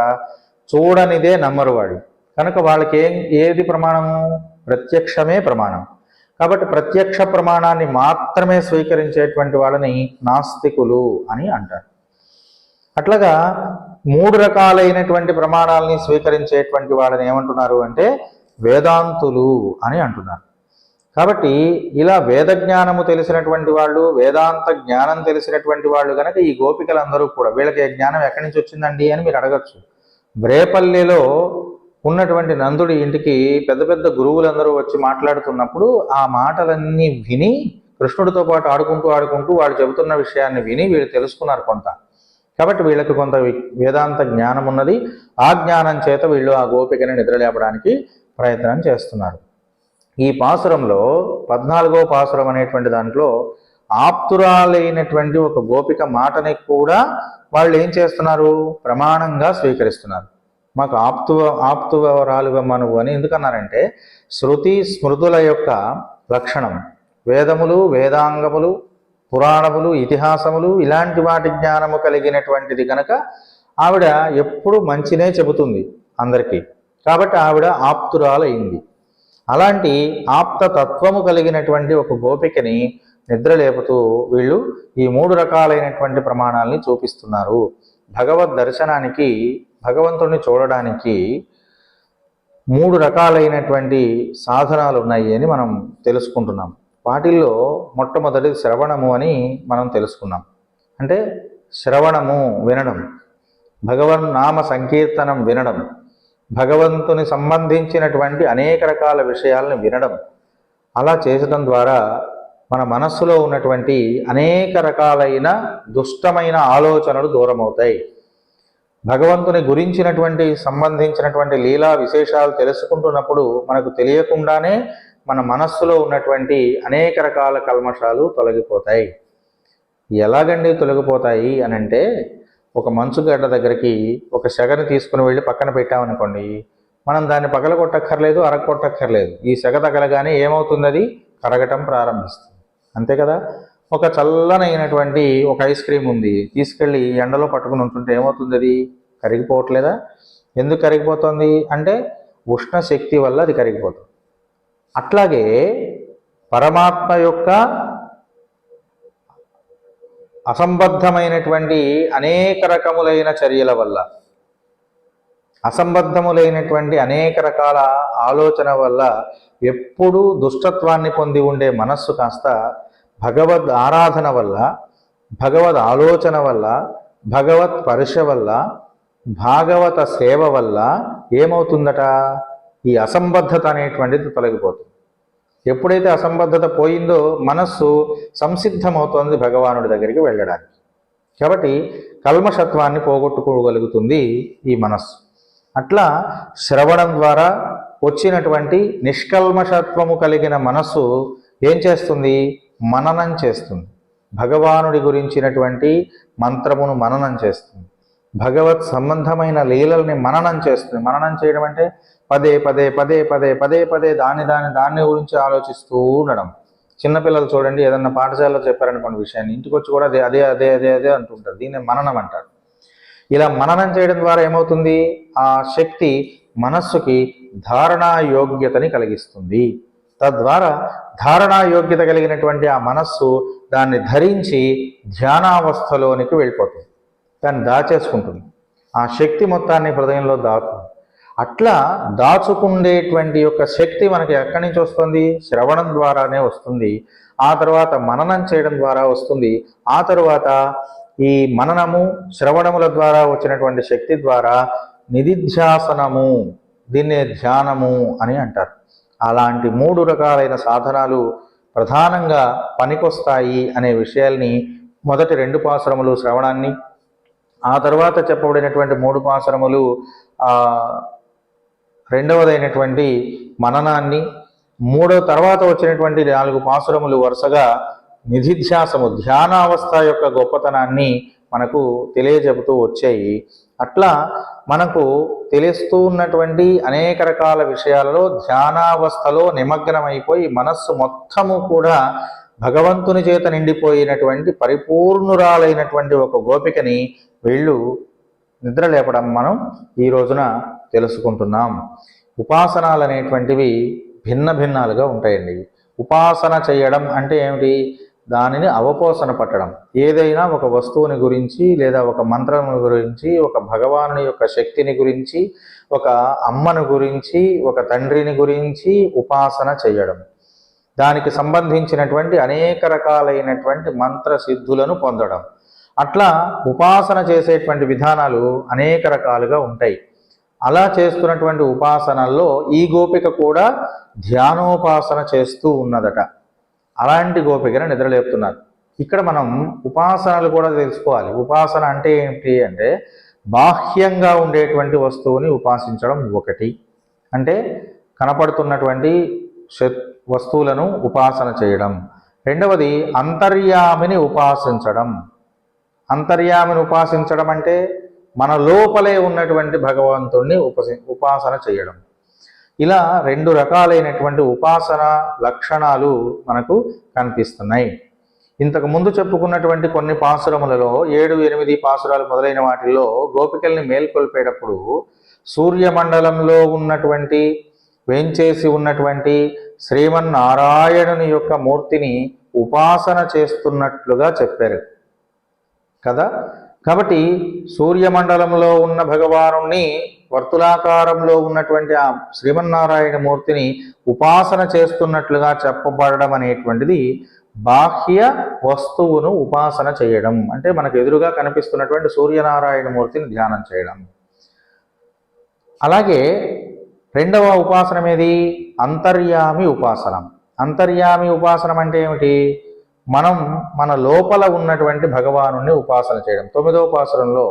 చూడనిదే నమ్మరు వాళ్ళు. కనుక వాళ్ళకి ఏది ప్రమాణము, ప్రత్యక్షమే ప్రమాణం. కాబట్టి ప్రత్యక్ష ప్రమాణాన్ని మాత్రమే స్వీకరించేటువంటి వాళ్ళని నాస్తికులు అని అంటారు. అట్లాగా 3 రకాలైనటువంటి ప్రమాణాలని స్వీకరించేటువంటి వాళ్ళని ఏమంటున్నారు అంటే వేదాంతులు అని అంటున్నారు. కాబట్టి ఇలా వేద జ్ఞానము తెలిసినటువంటి వాళ్ళు, వేదాంత జ్ఞానం తెలిసినటువంటి వాళ్ళు కనుక ఈ గోపికలందరూ కూడా, వీళ్ళకి జ్ఞానం ఎక్కడి నుంచి వచ్చిందండి అని మీరు అడగచ్చు. బ్రేపల్లిలో ఉన్నటువంటి నందుడి ఇంటికి పెద్ద పెద్ద గురువులందరూ వచ్చి మాట్లాడుతున్నప్పుడు ఆ మాటలన్నీ విని కృష్ణుడితో పాటు ఆడుకుంటూ వాళ్ళు చెబుతున్న విషయాన్ని విని వీళ్ళు తెలుసుకున్నారు కొంత. కాబట్టి వీళ్ళకి కొంత వేదాంత జ్ఞానం ఉన్నది. ఆ జ్ఞానం చేత వీళ్ళు ఆ గోపికని నిద్రలేపడానికి ప్రయత్నం చేస్తున్నారు. ఈ పాసురంలో 14వ పాసురం అనేటువంటి దాంట్లో ఆప్తురాలైనటువంటి ఒక గోపిక మాటని కూడా వాళ్ళు ఏం చేస్తున్నారు, ప్రమాణంగా స్వీకరిస్తున్నారు. మాకు ఆప్తురాలువమ్మ నువ్వు అని ఎందుకన్నారంటే శృతి స్మృతుల యొక్క లక్షణం, వేదములు, వేదాంగములు, పురాణములు, ఇతిహాసములు ఇలాంటి వాటి జ్ఞానము కలిగినటువంటిది కనుక ఆవిడ ఎప్పుడు మంచినే చెబుతుంది అందరికీ. కాబట్టి ఆవిడ ఆప్తురాలైంది. అలాంటి ఆప్తతత్వము కలిగినటువంటి ఒక గోపికని నిద్రలేపుతూ వీళ్ళు ఈ 3 రకాలైనటువంటి ప్రమాణాలని చూపిస్తున్నారు. భగవద్ దర్శనానికి, భగవంతుడిని చూడడానికి 3 రకాలైనటువంటి సాధనాలు ఉన్నాయి అని మనం తెలుసుకుంటున్నాం. వాటిల్లో మొట్టమొదటిది శ్రవణము అని మనం తెలుసుకున్నాం. అంటే శ్రవణము వినడం, భగవన్ నామ సంకీర్తనం వినడం, భగవంతుని సంబంధించినటువంటి అనేక రకాల విషయాలను వినడం, అలా చేసడం ద్వారా మన మనస్సులో ఉన్నటువంటి అనేక రకాలైన దుష్టమైన ఆలోచనలు దూరమవుతాయి. భగవంతుని గురించినటువంటి సంబంధించినటువంటి లీలా విశేషాలు తెలుసుకుంటున్నప్పుడు మనకు తెలియకుండానే మన మనస్సులో ఉన్నటువంటి అనేక రకాల కల్మషాలు తొలగిపోతాయి. ఎలాగండి తొలగిపోతాయి అనంటే, ఒక మంచుగడ్డ దగ్గరికి ఒక సెగను తీసుకుని వెళ్ళి పక్కన పెట్టామనుకోండి, మనం దాన్ని పగలగొట్టక్కర్లేదు, అరగొట్టక్కర్లేదు. ఈ సెగ తగలగానే ఏమవుతుంది? అది కరగటం ప్రారంభిస్తుంది. అంతే కదా. ఒక చల్లనైనటువంటి ఒక ఐస్ క్రీమ్ ఉంది, తీసుకెళ్ళి ఎండలో పట్టుకుని ఉంటుంటే ఏమవుతుంది? అది కరిగిపోవట్లేదా? ఎందుకు కరిగిపోతుంది అంటే ఉష్ణ శక్తి వల్ల అది కరిగిపోతుంది. అట్లాగే పరమాత్మ యొక్క అసంబద్ధమైనటువంటి అనేక రకములైన చర్యల వల్ల, అసంబద్ధములైనటువంటి అనేక రకాల ఆలోచన వల్ల ఎప్పుడూ దుష్టత్వాన్ని పొంది ఉండే మనస్సు కాస్త భగవద్ ఆరాధన వల్ల, భగవద్ ఆలోచన వల్ల, భగవత్ స్పర్శ వల్ల, భాగవత సేవ వల్ల ఏమవుతుందట? ఈ అసంబద్ధత అనేటువంటిది తొలగిపోతుంది. ఎప్పుడైతే అసంబద్ధత పోయిందో మనస్సు సంసిద్ధమవుతోంది భగవానుడి దగ్గరికి వెళ్ళడానికి. కాబట్టి కల్మషత్వాన్ని పోగొట్టుకోగలుగుతుంది ఈ మనస్సు. అట్లా శ్రవణం ద్వారా వచ్చినటువంటి నిష్కల్మషత్వము కలిగిన మనస్సు ఏం చేస్తుంది? మననం చేస్తుంది. భగవానుడి గురించినటువంటి మంత్రమును మననం చేస్తుంది. భగవత్ సంబంధమైన లీలల్ని మననం చేస్తుంది. మననం చేయడం అంటే పదే పదే పదే పదే పదే పదే దాన్ని గురించి ఆలోచిస్తూ ఉండడం. చిన్నపిల్లలు చూడండి, ఏదన్నా పాఠశాలలో చెప్పారనుకోండి విషయాన్ని, ఇంటికి వచ్చి కూడా అదే అదే అదే అదే అదే అంటుంటారు. దీన్ని మననం అంటారు. ఇలా మననం చేయడం ద్వారా ఏమవుతుంది? ఆ శక్తి మనస్సుకి ధారణా యోగ్యతని కలిగిస్తుంది. తద్వారా ధారణా యోగ్యత కలిగినటువంటి ఆ మనస్సు దాన్ని ధరించి ధ్యానావస్థలోనికి వెళ్ళిపోతుంది. దాన్ని దాచేసుకుంటుంది. ఆ శక్తి మొత్తాన్ని హృదయంలో దాచుకుంటుంది. అట్లా దాచుకుండేటువంటి యొక్క శక్తి మనకి ఎక్కడి నుంచి వస్తుంది? శ్రవణం ద్వారానే వస్తుంది. ఆ తర్వాత మననం చేయడం ద్వారా వస్తుంది. ఆ తరువాత ఈ మననము శ్రవణముల ద్వారా వచ్చినటువంటి శక్తి ద్వారా నిధిధ్యాసనము, దీన్నే ధ్యానము అని అంటారు. అలాంటి 3 రకాలైన సాధనాలు ప్రధానంగా పనికొస్తాయి అనే విషయాల్ని మొదటి 2 పాసురములు శ్రవణాన్ని, ఆ తర్వాత చెప్పబడినటువంటి 3 పాసురములు రెండవదైనటువంటి మననాన్ని, మూడో తర్వాత వచ్చినటువంటి 4 పాసురములు వరుసగా నిధిధ్యాసము, ధ్యానావస్థ యొక్క గొప్పతనాన్ని మనకు తెలియజెబుతూ వచ్చాయి. అట్లా మనకు తెలుస్తూ ఉన్నటువంటి అనేక రకాల విషయాలలో ధ్యానావస్థలో నిమగ్నమైపోయి మనస్సు మొత్తము కూడా భగవంతుని చేత నిండిపోయినటువంటి పరిపూర్ణురాలైనటువంటి ఒక గోపికని వీళ్ళు నిద్ర లేపడం మనం ఈ రోజున తెలుసుకుంటున్నాం. ఉపాసనాలు అనేటువంటివి భిన్న భిన్నాలుగా ఉంటాయండి. ఉపాసన చేయడం అంటే ఏమిటి? దానిని అవపోసన పట్టడం. ఏదైనా ఒక వస్తువుని గురించి లేదా ఒక మంత్రం గురించి, ఒక భగవానుని యొక్క శక్తిని గురించి, ఒక అమ్మను గురించి, ఒక తండ్రిని గురించి ఉపాసన చేయడం, దానికి సంబంధించినటువంటి అనేక రకాలైనటువంటి మంత్ర సిద్ధులను పొందడం. అట్లా ఉపాసన చేసేటువంటి విధానాలు అనేక రకాలుగా ఉంటాయి. అలా చేస్తున్నటువంటి ఉపాసనల్లో ఈ గోపిక కూడా ధ్యానోపాసన చేస్తూ ఉన్నదట. అలాంటి గోపికను నిద్రలేపుతున్నారు. ఇక్కడ మనం ఉపాసనలు కూడా తెలుసుకోవాలి. ఉపాసన అంటే ఏమిటి అంటే బాహ్యంగా ఉండేటువంటి వస్తువుని ఉపాసించడం ఒకటి, అంటే కనపడుతున్నటువంటి వస్తువులను ఉపాసన చేయడం. రెండవది అంతర్యామిని ఉపాసించడం. అంతర్యామిని ఉపాసించడం అంటే మన లోపలే ఉన్నటువంటి భగవంతుణ్ణి ఉపాసన చేయడం. ఇలా 2 రకాలైనటువంటి ఉపాసన లక్షణాలు మనకు కనిపిస్తున్నాయి. ఇంతకు ముందు చెప్పుకున్నటువంటి కొన్ని పాసురములలో 7, 8 పాసురాలు మొదలైన వాటిల్లో గోపికల్ని మేల్కొల్పేటప్పుడు సూర్యమండలంలో ఉన్నటువంటి వేంచేసి ఉన్నటువంటి శ్రీమన్నారాయణుని యొక్క మూర్తిని ఉపాసన చేస్తున్నట్లుగా చెప్పారు కదా. కాబట్టి సూర్యమండలంలో ఉన్న భగవానుణ్ణి, వర్తులాకారంలో ఉన్నటువంటి ఆ శ్రీమన్నారాయణ మూర్తిని ఉపాసన చేస్తున్నట్లుగా చెప్పబడడం అనేటువంటిది బాహ్య వస్తువును ఉపాసన చేయడం. అంటే మనకు ఎదురుగా కనిపిస్తున్నటువంటి సూర్యనారాయణ మూర్తిని ధ్యానం చేయడం. అలాగే రెండవ ఉపాసనం ఏది? అంతర్యామి ఉపాసనం. అంతర్యామి ఉపాసనం అంటే ఏమిటి? మనం మన లోపల ఉన్నటువంటి భగవానుని ఉపాసన చేయడం. 9వ ఉపాసనంలో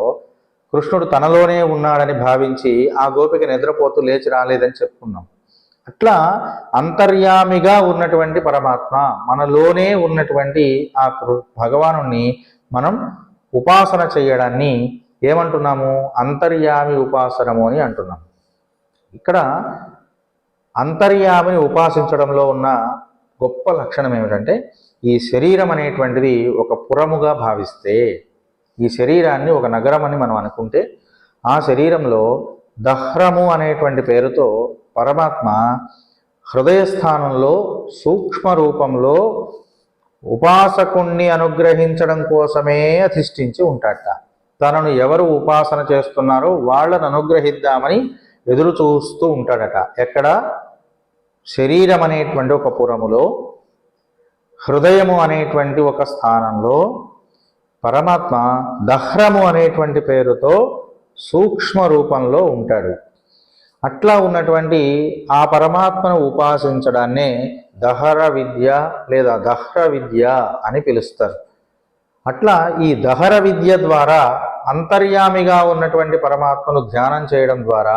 కృష్ణుడు తనలోనే ఉన్నాడని భావించి ఆ గోపిక నిద్రపోతూ లేచి రాలేదని చెప్పుకున్నాం. అట్లా అంతర్యామిగా ఉన్నటువంటి పరమాత్మ, మనలోనే ఉన్నటువంటి ఆ భగవానుని మనం ఉపాసన చేయడాన్ని ఏమంటున్నాము? అంతర్యామి ఉపాసనము అని అంటున్నాం. ఇక్కడ అంతర్యామిని ఉపాసించడంలో ఉన్న గొప్ప లక్షణం ఏమిటంటే, ఈ శరీరం అనేటువంటిది ఒక పురముగా భావిస్తే, ఈ శరీరాన్ని ఒక నగరం అని మనం అనుకుంటే, ఆ శరీరంలో దహ్రము అనేటువంటి పేరుతో పరమాత్మ హృదయస్థానంలో సూక్ష్మ రూపంలో ఉపాసకుణ్ణి అనుగ్రహించడం కోసమే అధిష్ఠించి ఉంటాడట. తనను ఎవరు ఉపాసన చేస్తున్నారో వాళ్ళను అనుగ్రహిద్దామని ఎదురు చూస్తూ ఉంటాడట. ఎక్కడ? శరీరం అనేటువంటి ఒక పురములో, హృదయము అనేటువంటి ఒక స్థానంలో పరమాత్మ దహ్రము అనేటువంటి పేరుతో సూక్ష్మ రూపంలో ఉంటాడు. అట్లా ఉన్నటువంటి ఆ పరమాత్మను ఉపాసించడాన్నే దహర విద్య లేదా దహ్ర విద్య అని పిలుస్తారు. అట్లా ఈ దహర విద్య ద్వారా అంతర్యామిగా ఉన్నటువంటి పరమాత్మను ధ్యానం చేయడం ద్వారా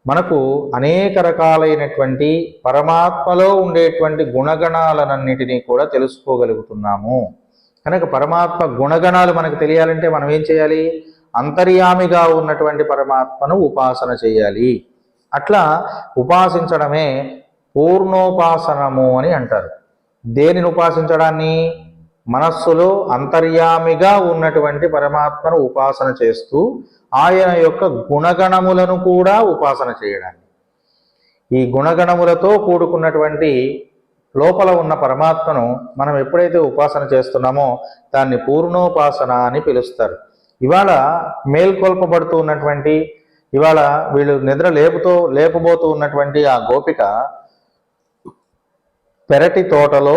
మనకు అనేక రకాలైనటువంటి పరమాత్మలో ఉండేటువంటి గుణగణాలన్నిటినీ కూడా తెలుసుకోగలుగుతున్నాము. కనుక పరమాత్మ గుణగణాలు మనకు తెలియాలంటే మనం ఏం చేయాలి? అంతర్యామిగా ఉన్నటువంటి పరమాత్మను ఉపాసన చేయాలి. అట్లా ఉపాసించడమే పూర్ణోపాసనము అని అంటారు. దేనిని ఉపాసించడాన్ని? మనస్సులో అంతర్యామిగా ఉన్నటువంటి పరమాత్మను ఉపాసన చేస్తూ ఆయన యొక్క గుణగణములను కూడా ఉపాసన చేయడాన్ని. ఈ గుణగణములతో కూడుకున్నటువంటి లోపల ఉన్న పరమాత్మను మనం ఎప్పుడైతే ఉపాసన చేస్తున్నామో దాన్ని పూర్ణోపాసన అని పిలుస్తారు. ఇవాళ మేల్కొల్పబడుతూ ఉన్నటువంటి, ఇవాళ వీళ్ళు నిద్ర లేపబోతూ ఉన్నటువంటి ఆ గోపిక పెరటి తోటలో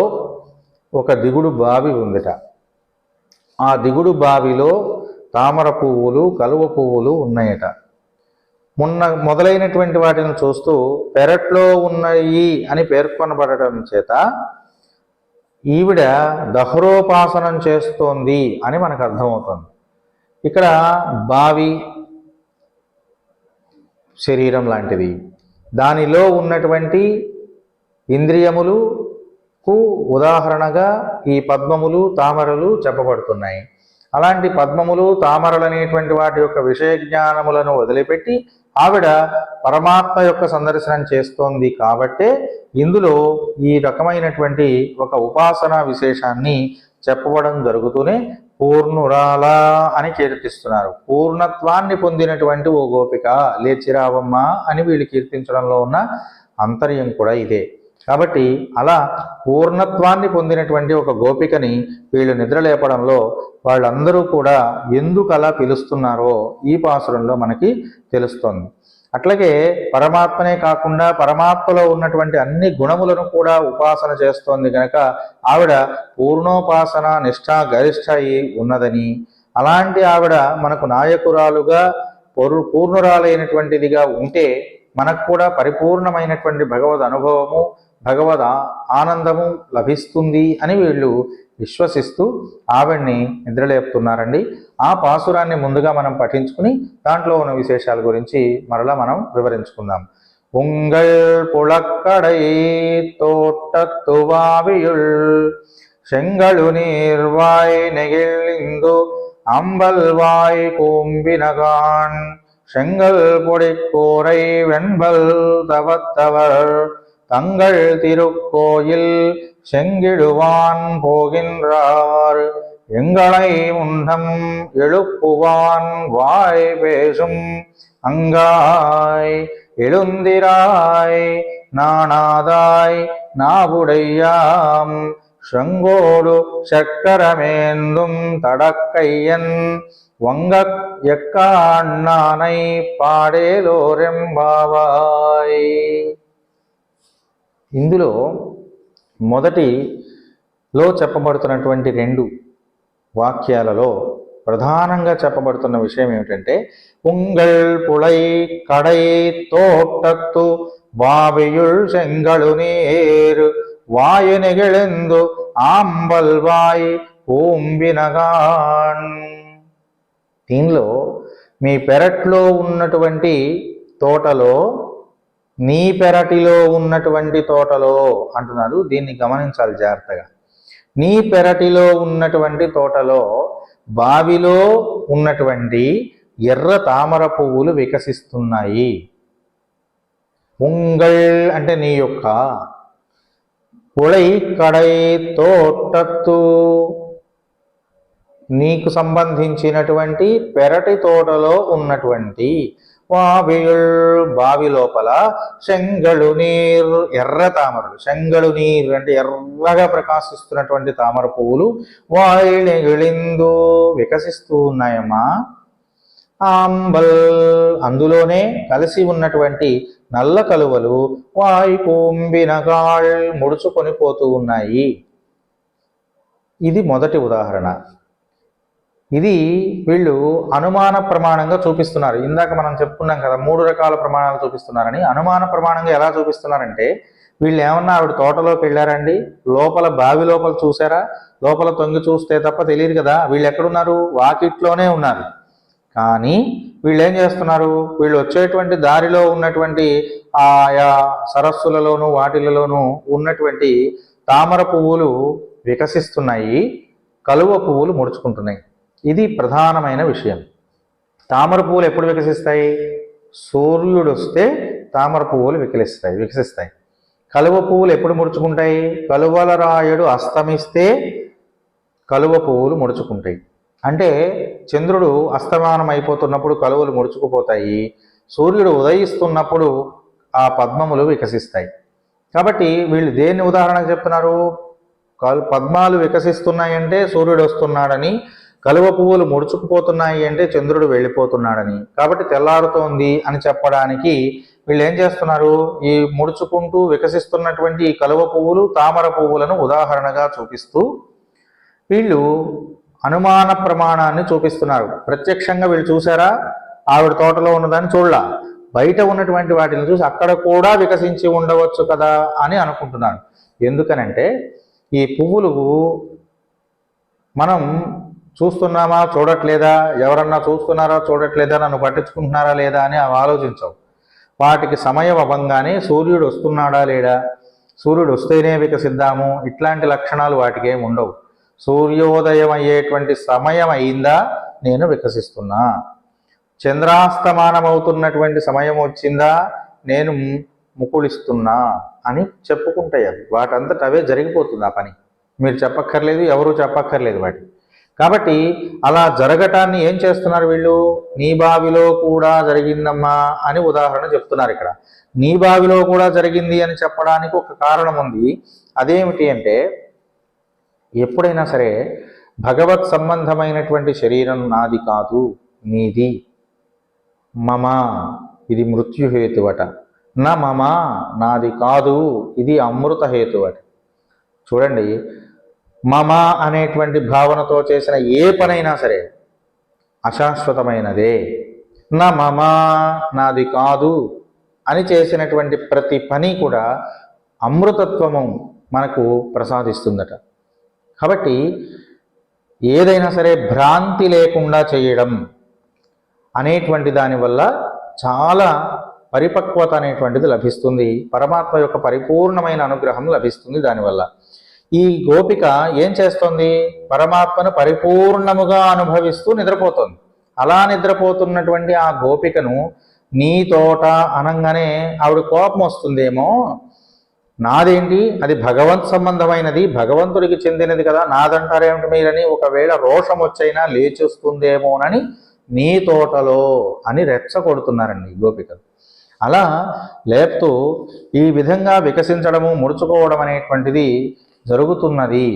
ఒక దిగుడు బావి ఉందిట. ఆ దిగుడు బావిలో తామర పువ్వులు, కలువ పువ్వులు ఉన్నాయట. మొదలైనటువంటి వాటిని చూస్తూ పెరట్లో ఉన్నాయి అని పేర్కొనబడటం చేత ఈవిడ దహరోపాసనం చేస్తోంది అని మనకు అర్థమవుతుంది. ఇక్కడ బావి శరీరం లాంటిది, దానిలో ఉన్నటువంటి ఇంద్రియములకు ఉదాహరణగా ఈ పద్మములు, తామరలు చెప్పబడుతున్నాయి. అలాంటి పద్మములు, తామరలు అనేటువంటి వాటి యొక్క విషయ జ్ఞానములను వదిలిపెట్టి ఆవిడ పరమాత్మ యొక్క సందర్శనం చేస్తోంది. కాబట్టే ఇందులో ఈ రకమైనటువంటి ఒక ఉపాసనా విశేషాన్ని చెప్పడం జరుగుతూనే పూర్ణురాల అని కీర్తిస్తున్నారు. పూర్ణత్వాన్ని పొందినటువంటి ఓ గోపిక లేచిరావమ్మ అని వీళ్ళు కీర్తించడంలో ఉన్న అంతర్యం కూడా ఇదే. కాబట్టి అలా పూర్ణత్వాన్ని పొందినటువంటి ఒక గోపికని వీళ్ళు నిద్రలేపడంలో వాళ్ళందరూ కూడా ఎందుకు అలా పిలుస్తున్నారో ఈ పాసురంలో మనకి తెలుస్తుంది. అట్లాగే పరమాత్మనే కాకుండా పరమాత్మలో ఉన్నటువంటి అన్ని గుణములను కూడా ఉపాసన చేస్తోంది కనుక ఆవిడ పూర్ణోపాసన నిష్ఠా గరిష్ఠ ఉన్నదని, అలాంటి ఆవిడ మనకు నాయకురాలుగా పూర్ణురాలైనటువంటిదిగా ఉంటే మనకు కూడా పరిపూర్ణమైనటువంటి భగవద్ అనుభవము, భగవద్ ఆనందము లభిస్తుంది అని వీళ్ళు విశ్వసిస్తూ ఆవిడ్ని నిద్రలేపుతున్నారండి. ఆ పాసురాన్ని ముందుగా మనం పఠించుకుని దాంట్లో ఉన్న విశేషాల గురించి మరలా మనం వివరించుకుందాం. ఉంగళ్ పుళక్కడై తోట్టత్తువావియుల్ செங்கழு நீர்வாய் நெகிழ்ந்து அம்பல்வாய் கூம்பினகான் செங்கல் பொடிக்கூரை வெண்பல் தவத்தவர் தங்கள் திருக்கோயில் செங்கிடுவான் போகின்றார் எங்களை முன்னம் எழுப்புவான் வாய் பேசும் அங்காய் எழுந்திராய் நாணாதாய் நாவுடையாம் செங்கோடு சக்கரமேந்தும் தடக்கையன் వంగ ఎక్క అన్నానై పాడేలోరెంబావాయ్. ఇందులో మొదటిలో చెప్పబడుతున్నటువంటి 2 వాక్యాలలో ప్రధానంగా చెప్పబడుతున్న విషయం ఏమిటంటే ఉంగళ్ పుళై కడై తోటత్తు వావియుల్ చెంగళు నీరు వాయు నెగిళెందు ఆంబల్ వాయి పూంబినగాన్. దీనిలో మీ పెరట్లో ఉన్నటువంటి తోటలో, నీ పెరటిలో ఉన్నటువంటి తోటలో అంటున్నారు. దీన్ని గమనించాలి జాగ్రత్తగా. నీ పెరటిలో ఉన్నటువంటి తోటలో బావిలో ఉన్నటువంటి ఎర్ర తామర పువ్వులు వికసిస్తున్నాయి. ఉంగళ్ అంటే నీ యొక్క, పుళై కడై తోటత్తు నీకు సంబంధించినటువంటి పెరటి తోటలో ఉన్నటువంటి, వావియుల్ బావి లోపల, చెంగళు నీరు ఎర్ర తామరలు, చెంగళు నీరు అంటే ఎర్రగా ప్రకాశిస్తున్నటువంటి తామర పువ్వులు, వాయిళిందు వికసిస్తూ ఉన్నాయమ్మా. ఆంబల్ అందులోనే కలిసి ఉన్నటువంటి నల్ల కలువలు, వాయి పూంబినగాళ్ ముడుచుకొని పోతూ ఉన్నాయి. ఇది మొదటి ఉదాహరణ. ఇది వీళ్ళు అనుమాన ప్రమాణంగా చూపిస్తున్నారు. ఇందాక మనం చెప్పుకున్నాం కదా 3 రకాల ప్రమాణాలు చూపిస్తున్నారని. అనుమాన ప్రమాణంగా ఎలా చూపిస్తున్నారంటే, వీళ్ళు ఏమన్నా ఆవిడ తోటలోకి వెళ్ళారండి, లోపల బావి లోపల చూసారా, లోపల తొంగి చూస్తే తప్ప తెలియదు కదా. వీళ్ళు ఎక్కడున్నారు? వాకిట్లోనే ఉన్నారు. కానీ వీళ్ళు ఏం చేస్తున్నారు? వీళ్ళు వచ్చేటువంటి దారిలో ఉన్నటువంటి ఆయా సరస్సులలోనూ వాటిలలోనూ ఉన్నటువంటి తామర పువ్వులు వికసిస్తున్నాయి, కలువ పువ్వులు ముడుచుకుంటున్నాయి. ఇది ప్రధానమైన విషయం. తామర పువ్వులు ఎప్పుడు వికసిస్తాయి? సూర్యుడు వస్తే తామర పువ్వులు వికసిస్తాయి. కలువ పువ్వులు ఎప్పుడు ముడుచుకుంటాయి? కలువల రాయుడు అస్తమిస్తే కలువ పువ్వులు ముడుచుకుంటాయి. అంటే చంద్రుడు అస్తమానం అయిపోతున్నప్పుడు కలువలు ముడుచుకుపోతాయి, సూర్యుడు ఉదయిస్తున్నప్పుడు ఆ పద్మములు వికసిస్తాయి. కాబట్టి వీళ్ళు దేన్ని ఉదాహరణకు చెప్తున్నారు? పద్మాలు వికసిస్తున్నాయంటే సూర్యుడు వస్తున్నాడని, కలువ పువ్వులు ముడుచుకుపోతున్నాయి అంటే చంద్రుడు వెళ్ళిపోతున్నాడని. కాబట్టి తెల్లారుతోంది అని చెప్పడానికి వీళ్ళు ఏం చేస్తున్నారు? ఈ ముడుచుకుంటూ వికసిస్తున్నటువంటి ఈ కలువ పువ్వులు, తామర పువ్వులను ఉదాహరణగా చూపిస్తూ వీళ్ళు అనుమాన ప్రమాణాన్ని చూపిస్తున్నారు. ప్రత్యక్షంగా వీళ్ళు చూసారా? ఆవిడ తోటలో ఉన్నదాన్ని చూడలా, బయట ఉన్నటువంటి వాటిని చూసి అక్కడ కూడా వికసించి ఉండవచ్చు కదా అని అనుకుంటున్నారు. ఎందుకనంటే ఈ పువ్వులు మనం చూస్తున్నామా చూడట్లేదా, ఎవరన్నా చూస్తున్నారా చూడట్లేదా, నన్ను పట్టించుకుంటున్నారా లేదా అని అవి ఆలోచించవు. వాటికి సమయం అవ్వంగానే సూర్యుడు వస్తున్నాడా లేడా, సూర్యుడు వస్తేనే వికసిద్దాము, ఇట్లాంటి లక్షణాలు వాటికి ఏమి ఉండవు. సూర్యోదయం అయ్యేటువంటి సమయం అయిందా నేను వికసిస్తున్నా, చంద్రాస్తమానం అవుతున్నటువంటి సమయం వచ్చిందా నేను ముకుళిస్తున్నా అని చెప్పుకుంటాయి. అవి వాటంతట అవే జరిగిపోతుంది ఆ పని. మీరు చెప్పక్కర్లేదు, ఎవరు చెప్పక్కర్లేదు వాటి. కాబట్టి అలా జరగటాన్ని ఏం చేస్తున్నారు వీళ్ళు? నీ బావిలో కూడా జరిగిందమ్మా అని ఉదాహరణ చెప్తున్నారు. ఇక్కడ నీ బావిలో కూడా జరిగింది అని చెప్పడానికి ఒక కారణం ఉంది. అదేమిటి అంటే, ఎప్పుడైనా సరే భగవత్ సంబంధమైనటువంటి శరీరం నాది కాదు, నీది. మమ ఇది మృత్యుహేతువట, నా మమ నాది కాదు, ఇది అమృత హేతువట. చూడండి, మమ అనేటువంటి భావనతో చేసిన ఏ పనైనా సరే అశాశ్వతమైనదే. నా మమ నాది కాదు అని చేసినటువంటి ప్రతి పని కూడా అమృతత్వము మనకు ప్రసాదిస్తుందట. కాబట్టి ఏదైనా సరే భ్రాంతి లేకుండా చేయడం అనేటువంటి దానివల్ల చాలా పరిపక్వత అనేటువంటిది లభిస్తుంది. పరమాత్మ యొక్క పరిపూర్ణమైన అనుగ్రహం లభిస్తుంది దానివల్ల. ఈ గోపిక ఏం చేస్తోంది? పరమాత్మను పరిపూర్ణముగా అనుభవిస్తూ నిద్రపోతోంది. అలా నిద్రపోతున్నటువంటి ఆ గోపికను నీ తోట అనగానే ఆవిడ కోపం వస్తుందేమో, నాదేంటి, అది భగవంత్ సంబంధమైనది, భగవంతుడికి చెందినది కదా, నాదంటారేమిటి మీరని ఒకవేళ రోషం వచ్చైనా లేచొస్తుందేమోనని నీ తోటలో అని రెచ్చగొడుతున్నారండి గోపికలు. అలా లేపుతూ ఈ విధంగా వికసించడము, ముడుచుకోవడం అనేటువంటిది జరుగుతున్నది.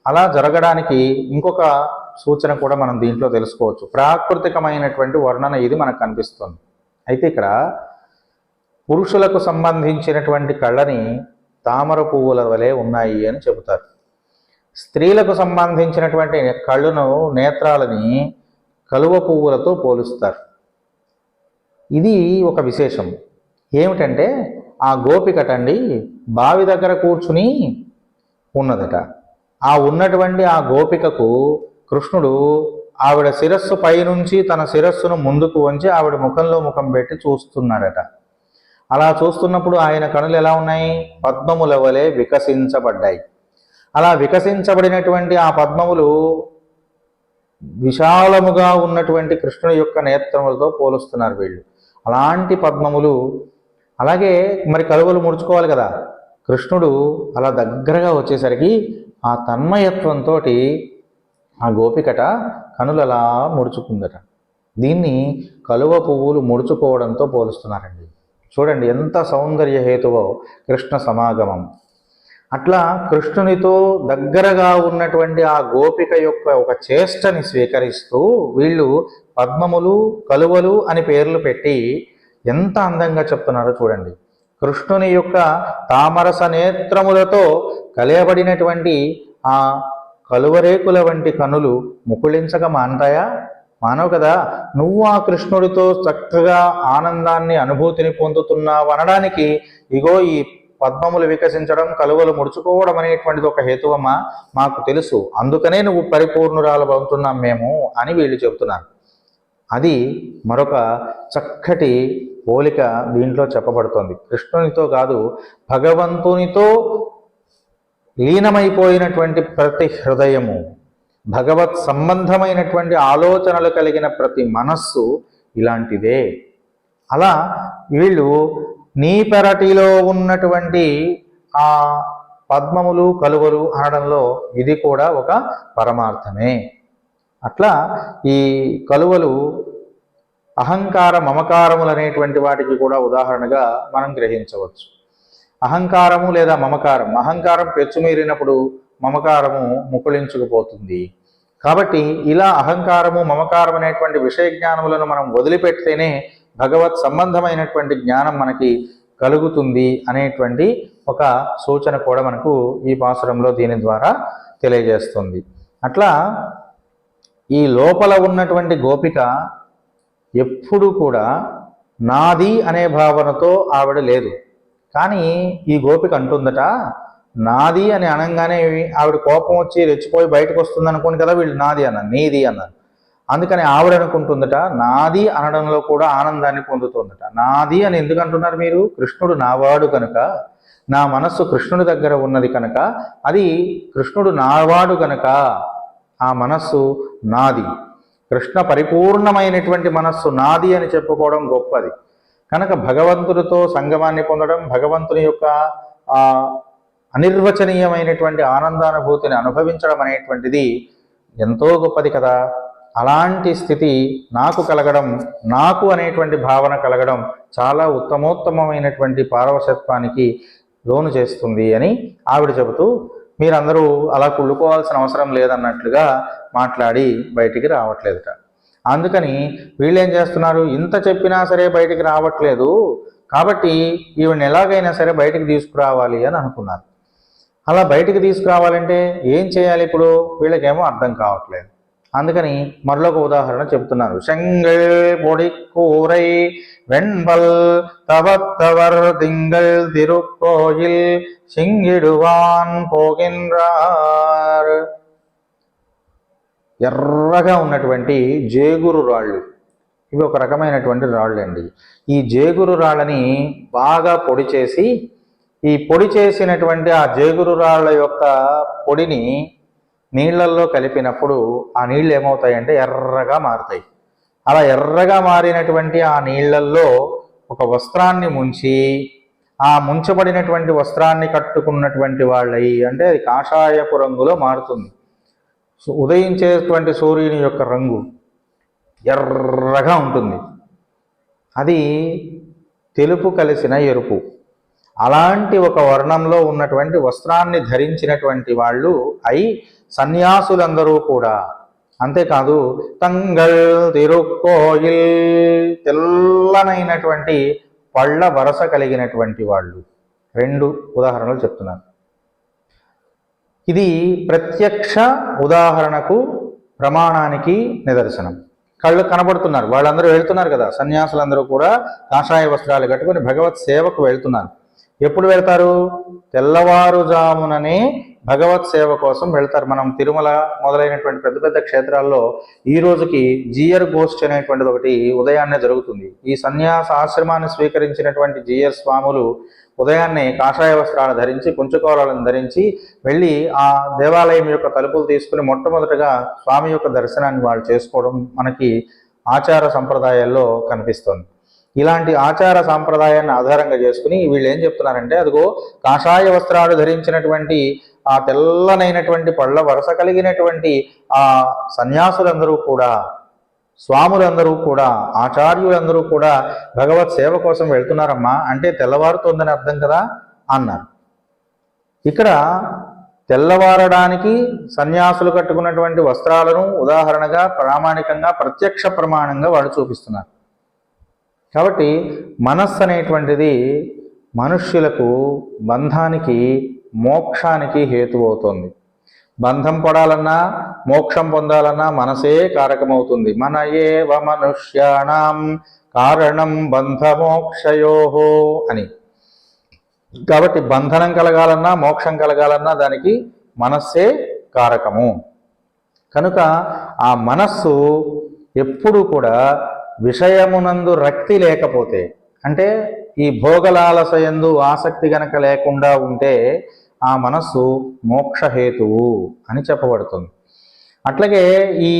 అలా జరగడానికి ఇంకొక సూచన కూడా మనం దీంట్లో తెలుసుకోవచ్చు. ప్రాకృతికమైనటువంటి వర్ణన ఇది మనకు కనిపిస్తుంది. అయితే ఇక్కడ పురుషులకు సంబంధించినటువంటి కళ్ళని తామర పువ్వుల వలె ఉన్నాయి అని చెబుతారు. స్త్రీలకు సంబంధించినటువంటి కళ్ళను, నేత్రాలని కలువ పువ్వులతో పోలుస్తారు. ఇది ఒక విశేషం. ఏమిటంటే ఆ గోపికటండి బావి దగ్గర కూర్చుని ఉన్నదట. ఆ ఉన్నటువంటి ఆ గోపికకు కృష్ణుడు ఆవిడ శిరస్సు పైనుంచి తన శిరస్సును ముందుకు వంచి ఆవిడ ముఖంలో ముఖం పెట్టి చూస్తున్నాడట. అలా చూస్తున్నప్పుడు ఆయన కనులు ఎలా ఉన్నాయి? పద్మముల వలె వికసించబడ్డాయి. అలా వికసించబడినటువంటి ఆ పద్మములు విశాలముగా ఉన్నటువంటి కృష్ణుని యొక్క నేత్రములతో పోలుస్తున్నారు వీళ్ళు. అలాంటి పద్మములు. అలాగే మరి కలువలు ముడుచుకోవాలి కదా. కృష్ణుడు అలా దగ్గరగా వచ్చేసరికి ఆ తన్మయత్వంతో ఆ గోపికట కనులు అలా ముడుచుకుందట. దీన్ని కలువ పువ్వులు ముడుచుకోవడంతో పోలుస్తున్నారండి. చూడండి ఎంత సౌందర్య హేతువో కృష్ణ సమాగమం. అట్లా కృష్ణునితో దగ్గరగా ఉన్నటువంటి ఆ గోపిక యొక్క ఒక చేష్టని స్వీకరిస్తూ వీళ్ళు పద్మములు కలువలు అని పేర్లు పెట్టి ఎంత అందంగా చెప్తున్నారో చూడండి. కృష్ణుని యొక్క తామరస నేత్రములతో కలియబడినటువంటి ఆ కలువరేకుల వంటి కనులు ముకుళించక మానతాయా? మానవు కదా. నువ్వు ఆ కృష్ణుడితో చక్కగా ఆనందాన్ని అనుభూతిని పొందుతున్నావు అనడానికి ఇగో ఈ పద్మములు వికసించడం కలువలు ముడుచుకోవడం అనేటువంటిది ఒక హేతువమ్మా, మాకు తెలుసు, అందుకనే నువ్వు పరిపూర్ణురాలు అవుతున్నాం మేము అని వీళ్ళు చెబుతున్నారు. అది మరొక చక్కటి పోలిక దీంట్లో చెప్పబడుతోంది. కృష్ణునితో కాదు, భగవంతునితో లీనమైపోయినటువంటి ప్రతి హృదయము, భగవత్ సంబంధమైనటువంటి ఆలోచనలు కలిగిన ప్రతి మనస్సు ఇలాంటిదే. అలా వీళ్ళు నీ పెరటిలో ఉన్నటువంటి ఆ పద్మములు కలువలు అనడంలో ఇది కూడా ఒక పరమార్థమే. అట్లా ఈ కలువలు అహంకార మమకారములు అనేటువంటి వాటికి కూడా ఉదాహరణగా మనం గ్రహించవచ్చు. అహంకారము లేదా మమకారం, అహంకారం పెచ్చుమీరినప్పుడు మమకారము ముకుళించుకుపోతుంది. కాబట్టి ఇలా అహంకారము మమకారం అనేటువంటి విషయ జ్ఞానములను మనం వదిలిపెడితేనే భగవత్ సంబంధమైనటువంటి జ్ఞానం మనకి కలుగుతుంది అనేటువంటి ఒక సూచన కూడా మనకు ఈ పాసురంలో దీని ద్వారా తెలియజేస్తుంది. అట్లా ఈ లోపల ఉన్నటువంటి గోపిక ఎప్పుడూ కూడా నాది అనే భావనతో ఆవిడ లేదు. కానీ ఈ గోపిక అంటుందట, నాది అని అనగానే ఆవిడ కోపం వచ్చి రెచ్చిపోయి బయటకు వస్తుంది అనుకోని కదా వీళ్ళు నాది అన్నారు, నీది అన్నారు. అందుకని ఆవిడ అనుకుంటుందట నాది అనడంలో కూడా ఆనందాన్ని పొందుతుందట. నాది అని ఎందుకు అంటున్నారు మీరు? కృష్ణుడు నావాడు కనుక, నా మనస్సు కృష్ణుడి దగ్గర ఉన్నది కనుక, అది కృష్ణుడు నావాడు కనుక ఆ మనస్సు నాది. కృష్ణ పరిపూర్ణమైనటువంటి మనస్సు నాది అని చెప్పుకోవడం గొప్పది కనుక భగవంతుడితో సంగమాన్ని పొందడం, భగవంతుని యొక్క అనిర్వచనీయమైనటువంటి ఆనందానుభూతిని అనుభవించడం అనేటువంటిది ఎంతో గొప్పది కదా. అలాంటి స్థితి నాకు కలగడం, నాకు అనేటువంటి భావన కలగడం చాలా ఉత్తమోత్తమైనటువంటి పారవశత్వానికి లోను చేస్తుంది అని ఆవిడ చెబుతూ, మీరందరూ అలా కుళ్ళుకోవాల్సిన అవసరం లేదన్నట్లుగా మాట్లాడి బయటికి రావట్లేదుట. అందుకని వీళ్ళు ఏం చేస్తున్నారు, ఇంత చెప్పినా సరే బయటికి రావట్లేదు కాబట్టి ఈవిని ఎలాగైనా సరే బయటికి తీసుకురావాలి అని అనుకున్నారు. అలా బయటికి తీసుకురావాలంటే ఏం చేయాలి? ఇప్పుడు వీళ్ళకేమో అర్థం కావట్లేదు. అందుకని మరొక ఉదాహరణ చెప్తున్నారు. செங்கல் பொடி கூரை வெண்பல் தவத்தவர் திங்கள் திருக்கோயில் సింగిడువాన్ పోగిన్రార్. ఎర్రగా ఉన్నటువంటి జేగురు రాళ్ళు, ఇవి ఒక రకమైనటువంటి రాళ్ళు అండి. ఈ జేగురు రాళ్ళని బాగా పొడి చేసి, ఈ పొడి చేసినటువంటి ఆ జేగురు రాళ్ళ యొక్క పొడిని నీళ్లల్లో కలిపినప్పుడు ఆ నీళ్ళు ఏమవుతాయంటే ఎర్రగా మారుతాయి. అలా ఎర్రగా మారినటువంటి ఆ నీళ్లల్లో ఒక వస్త్రాన్ని ముంచి, ఆ ముంచబడినటువంటి వస్త్రాన్ని కట్టుకున్నటువంటి వాళ్ళయి అంటే అది కాషాయపు రంగులో మారుతుంది. ఉదయించేటువంటి సూర్యుని యొక్క రంగు ఎర్రగా ఉంటుంది. అది తెలుపు కలిసిన ఎరుపు. అలాంటి ఒక వర్ణంలో ఉన్నటువంటి వస్త్రాన్ని ధరించినటువంటి వాళ్ళు అయి సన్యాసులందరూ కూడా. అంతేకాదు తంగల్ తిరుక్కోయిల్, తెల్లనైనటువంటి పళ్ళ వరస కలిగినటువంటి వాళ్ళు. రెండు ఉదాహరణలు చెప్తున్నాను. ఇది ప్రత్యక్ష ఉదాహరణకు ప్రమాణానికి నిదర్శనం. కళ్ళు కనబడుతున్నారు, వాళ్ళందరూ వెళ్తున్నారు కదా, సన్యాసులందరూ కూడా కాషాయ వస్త్రాలు కట్టుకొని భగవత్ సేవకు వెళ్తున్నారు. ఎప్పుడు వెళ్తారు? తెల్లవారుజాముననే భగవత్ సేవ కోసం వెళ్తారు. మనం తిరుమల మొదలైనటువంటి పెద్ద పెద్ద క్షేత్రాల్లో ఈ రోజుకి జీయర్ గోష్ఠి అనేటువంటిది ఒకటి ఉదయాన్నే జరుగుతుంది. ఈ సన్యాస ఆశ్రమాన్ని స్వీకరించినటువంటి జీయర్ స్వాములు ఉదయాన్నే కాషాయ వస్త్రాలు ధరించి, కుంచుకోవాలను ధరించి వెళ్ళి ఆ దేవాలయం యొక్క తలుపులు తీసుకుని మొట్టమొదటగా స్వామి యొక్క దర్శనాన్ని వాళ్ళు చేసుకోవడం మనకి ఆచార సంప్రదాయాల్లో కనిపిస్తుంది. ఇలాంటి ఆచార సాంప్రదాయాన్ని ఆధారంగా చేసుకుని వీళ్ళు ఏం చెప్తున్నారంటే, అదిగో కాషాయ వస్త్రాలు ధరించినటువంటి ఆ తెల్లనైనటువంటి పళ్ళ వరస కలిగినటువంటి ఆ సన్యాసులందరూ కూడా, స్వాములందరూ కూడా, ఆచార్యులందరూ కూడా భగవత్ సేవ కోసం వెళ్తున్నారమ్మా, అంటే తెల్లవారుతోందని అర్థం కదా అన్నారు. ఇక్కడ తెల్లవారడానికి సన్యాసులు కట్టుకున్నటువంటి వస్త్రాలను ఉదాహరణగా ప్రామాణికంగా ప్రత్యక్ష ప్రమాణంగా వాళ్ళు చూపిస్తున్నారు. కాబట్టి మనస్సు అనేటువంటిది మనుష్యులకు బంధానికి, మోక్షానికి హేతు అవుతుంది. బంధం పడాలన్నా, మోక్షం పొందాలన్నా మనసే కారకమవుతుంది. మన ఏవ మనుష్యాణం కారణం బంధమోక్షయోహో అని. కాబట్టి బంధనం కలగాలన్నా, మోక్షం కలగాలన్నా దానికి మనస్సే కారకము. కనుక ఆ మనస్సు ఎప్పుడు కూడా విషయమునందు రక్తి లేకపోతే, అంటే ఈ భోగలాలసయందు ఆసక్తి గనక లేకుండా ఉంటే ఆ మనస్సు మోక్షహేతువు అని చెప్పబడుతుంది. అట్లాగే ఈ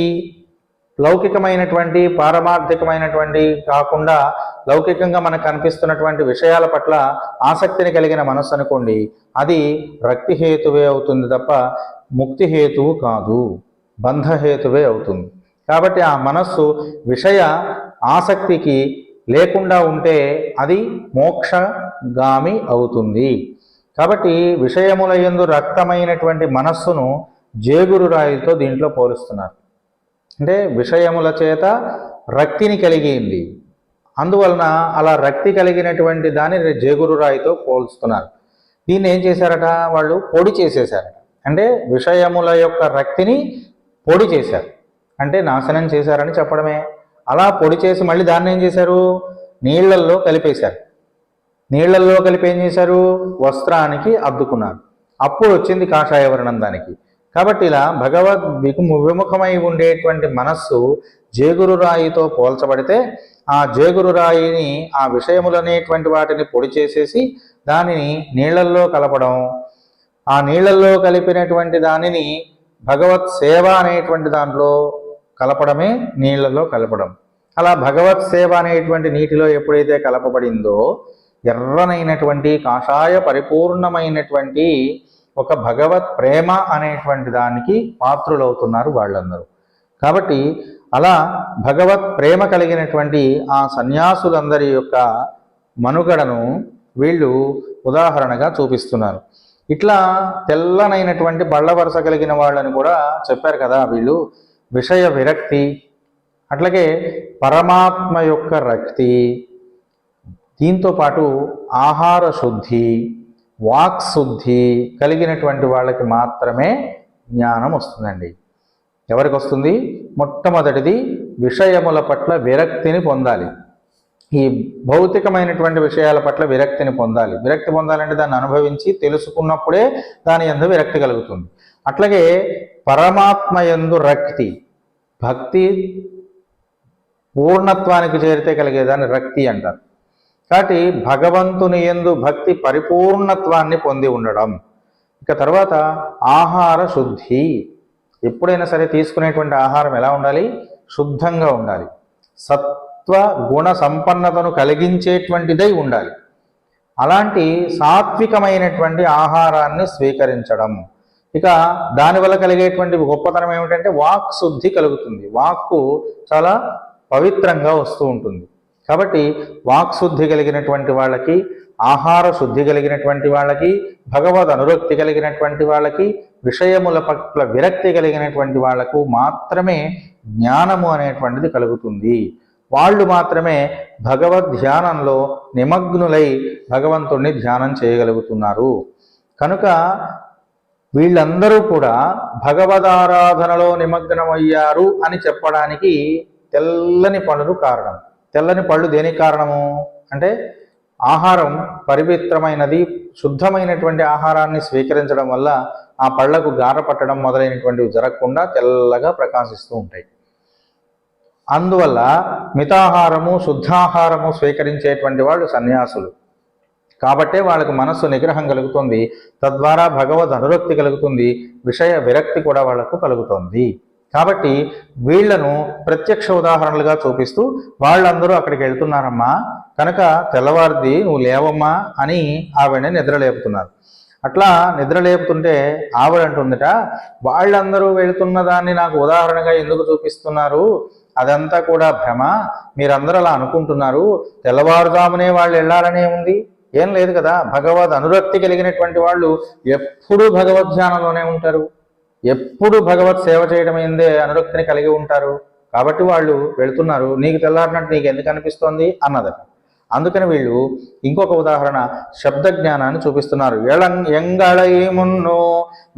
లౌకికమైనటువంటి, పారమార్థికమైనటువంటి కాకుండా లౌకికంగా మనకు కనిపిస్తున్నటువంటి విషయాల పట్ల ఆసక్తిని కలిగిన మనస్సు అనుకోండి, అది రక్తిహేతువే అవుతుంది తప్ప ముక్తిహేతువు కాదు, బంధహేతువే అవుతుంది. కాబట్టి ఆ మనస్సు విషయ ఆసక్తికి లేకుండా ఉంటే అది మోక్షగామి అవుతుంది. కాబట్టి విషయముల యందు రక్తమైనటువంటి మనస్సును జేగురు రాయితో దీంట్లో పోలుస్తున్నారు. అంటే విషయముల చేత రక్తిని కలిగింది, అందువలన అలా రక్తి కలిగినటువంటి దాన్ని జేగురు రాయితో పోల్స్తున్నారు. దీన్ని ఏం చేశారట? వాళ్ళు పొడి చేసేశారట. అంటే విషయముల యొక్క రక్తిని పొడి చేశారు, అంటే నాశనం చేశారని చెప్పడమే. అలా పొడి చేసి మళ్ళీ దాన్ని ఏం చేశారు? నీళ్లల్లో కలిపేశారు. నీళ్లల్లో కలిపి ఏం చేశారు? వస్త్రానికి అద్దుకున్నారు. అప్పుడు వచ్చింది కాషాయ వర్ణం దానికి. కాబట్టి ఇలా భగవద్ విముఖమై ఉండేటువంటి మనస్సు జేగురు రాయితో పోల్చబడితే, ఆ జేగురు రాయిని, ఆ విషయములనేటువంటి వాటిని పొడి చేసేసి దానిని నీళ్లల్లో కలపడం, ఆ నీళ్లల్లో కలిపినటువంటి దానిని భగవత్ సేవ అనేటువంటి దాంట్లో కలపడమే నీళ్లలో కలపడం. అలా భగవత్ సేవ అనేటువంటి నీటిలో ఎప్పుడైతే కలపబడిందో ఎర్రనైనటువంటి కాషాయ పరిపూర్ణమైనటువంటి ఒక భగవత్ ప్రేమ అనేటువంటి దానికి పాత్రులవుతున్నారు వాళ్ళందరూ. కాబట్టి అలా భగవత్ ప్రేమ కలిగినటువంటి ఆ సన్యాసులందరి యొక్క మనుగడను వీళ్ళు ఉదాహరణగా చూపిస్తున్నారు. ఇట్లా తెల్లనైనటువంటి బళ్ళ వరుస కలిగిన వాళ్ళని కూడా చెప్పారు కదా వీళ్ళు. విషయ విరక్తి, అట్లాగే పరమాత్మ యొక్క రక్తి, దీంతో పాటు ఆహార శుద్ధి, వాక్ శుద్ధి కలిగినటువంటి వాళ్ళకి మాత్రమే జ్ఞానం వస్తుందండి. ఎవరికి వస్తుంది? మొట్టమొదటిది విషయముల పట్ల విరక్తిని పొందాలి. ఈ భౌతికమైనటువంటి విషయాల పట్ల విరక్తిని పొందాలి. విరక్తి పొందాలంటే దాన్ని అనుభవించి తెలుసుకున్నప్పుడే దాని యందు విరక్తి కలుగుతుంది. అట్లాగే పరమాత్మ యందు రక్తి, భక్తి పూర్ణత్వానికి చేరితే కలిగేదాన్ని రక్తి అంటారు. కాబట్టి భగవంతుని యందు భక్తి పరిపూర్ణత్వాన్ని పొంది ఉండడం. ఇక తర్వాత ఆహార శుద్ధి. ఎప్పుడైనా సరే తీసుకునేటువంటి ఆహారం ఎలా ఉండాలి? శుద్ధంగా ఉండాలి, సత్వ గుణ సంపన్నతను కలిగించేటువంటిదై ఉండాలి. అలాంటి సాత్వికమైనటువంటి ఆహారాన్ని స్వీకరించడం. ఇక దానివల్ల కలిగేటువంటి గొప్పతనం ఏమిటంటే వాక్ శుద్ధి కలుగుతుంది. వాక్కు చాలా పవిత్రంగా వస్తూ ఉంటుంది. కాబట్టి వాక్ శుద్ధి కలిగినటువంటి వాళ్ళకి, ఆహార శుద్ధి కలిగినటువంటి వాళ్ళకి, భగవద్ అనురక్తి కలిగినటువంటి వాళ్ళకి, విషయముల పట్ల విరక్తి కలిగినటువంటి వాళ్లకు మాత్రమే జ్ఞానము అనేటువంటిది కలుగుతుంది. వాళ్ళు మాత్రమే భగవద్ ధ్యానంలో నిమగ్నులై భగవంతుణ్ణి ధ్యానం చేయగలుగుతున్నారు. కనుక వీళ్ళందరూ కూడా భగవదారాధనలో నిమగ్నమయ్యారు అని చెప్పడానికి తెల్లని పళ్ళు కారణం. తెల్లని పళ్ళు దేనికి కారణము అంటే ఆహారం పవిత్రమైనది, శుద్ధమైనటువంటి ఆహారాన్ని స్వీకరించడం వల్ల ఆ పళ్లకు గార పట్టడం మొదలైనటువంటివి జరగకుండా తెల్లగా ప్రకాశిస్తూ ఉంటాయి. అందువల్ల మితాహారము, శుద్ధాహారము స్వీకరించేటువంటి వాళ్ళు సన్యాసులు. కాబట్టే వాళ్ళకు మనస్సు నిగ్రహం కలుగుతుంది, తద్వారా భగవద్ అనురక్తి కలుగుతుంది, విషయ విరక్తి కూడా వాళ్లకు కలుగుతుంది. కాబట్టి వీళ్లను ప్రత్యక్ష ఉదాహరణలుగా చూపిస్తూ వాళ్ళందరూ అక్కడికి వెళ్తున్నారమ్మా కనుక తెల్లవారిది నువ్వు లేవమ్మా అని ఆవిడని నిద్రలేపుతున్నారు. అట్లా నిద్రలేపుతుంటే ఆవిడ అంటుందట, వాళ్ళందరూ వెళుతున్న దాన్ని నాకు ఉదాహరణగా ఎందుకు చూపిస్తున్నారు, అదంతా కూడా భ్రమ, మీరందరూ అలా అనుకుంటున్నారు, తెల్లవారుజామునే వాళ్ళు వెళ్ళాలనే ఉంది, ఏం లేదు కదా. భగవద్ అనురక్తి కలిగినటువంటి వాళ్ళు ఎప్పుడూ భగవద్ధ్యానంలోనే ఉంటారు, ఎప్పుడు భగవత్ సేవ చేయడం ఏందే అనురక్తిని కలిగి ఉంటారు. కాబట్టి వాళ్ళు వెళుతున్నారు, నీకు తెల్లారినట్టు నీకు ఎందుకు అనిపిస్తోంది అన్నదట. అందుకని వీళ్ళు ఇంకొక ఉదాహరణ శబ్ద జ్ఞానాన్ని చూపిస్తున్నారు. ఎంగళై మున్నో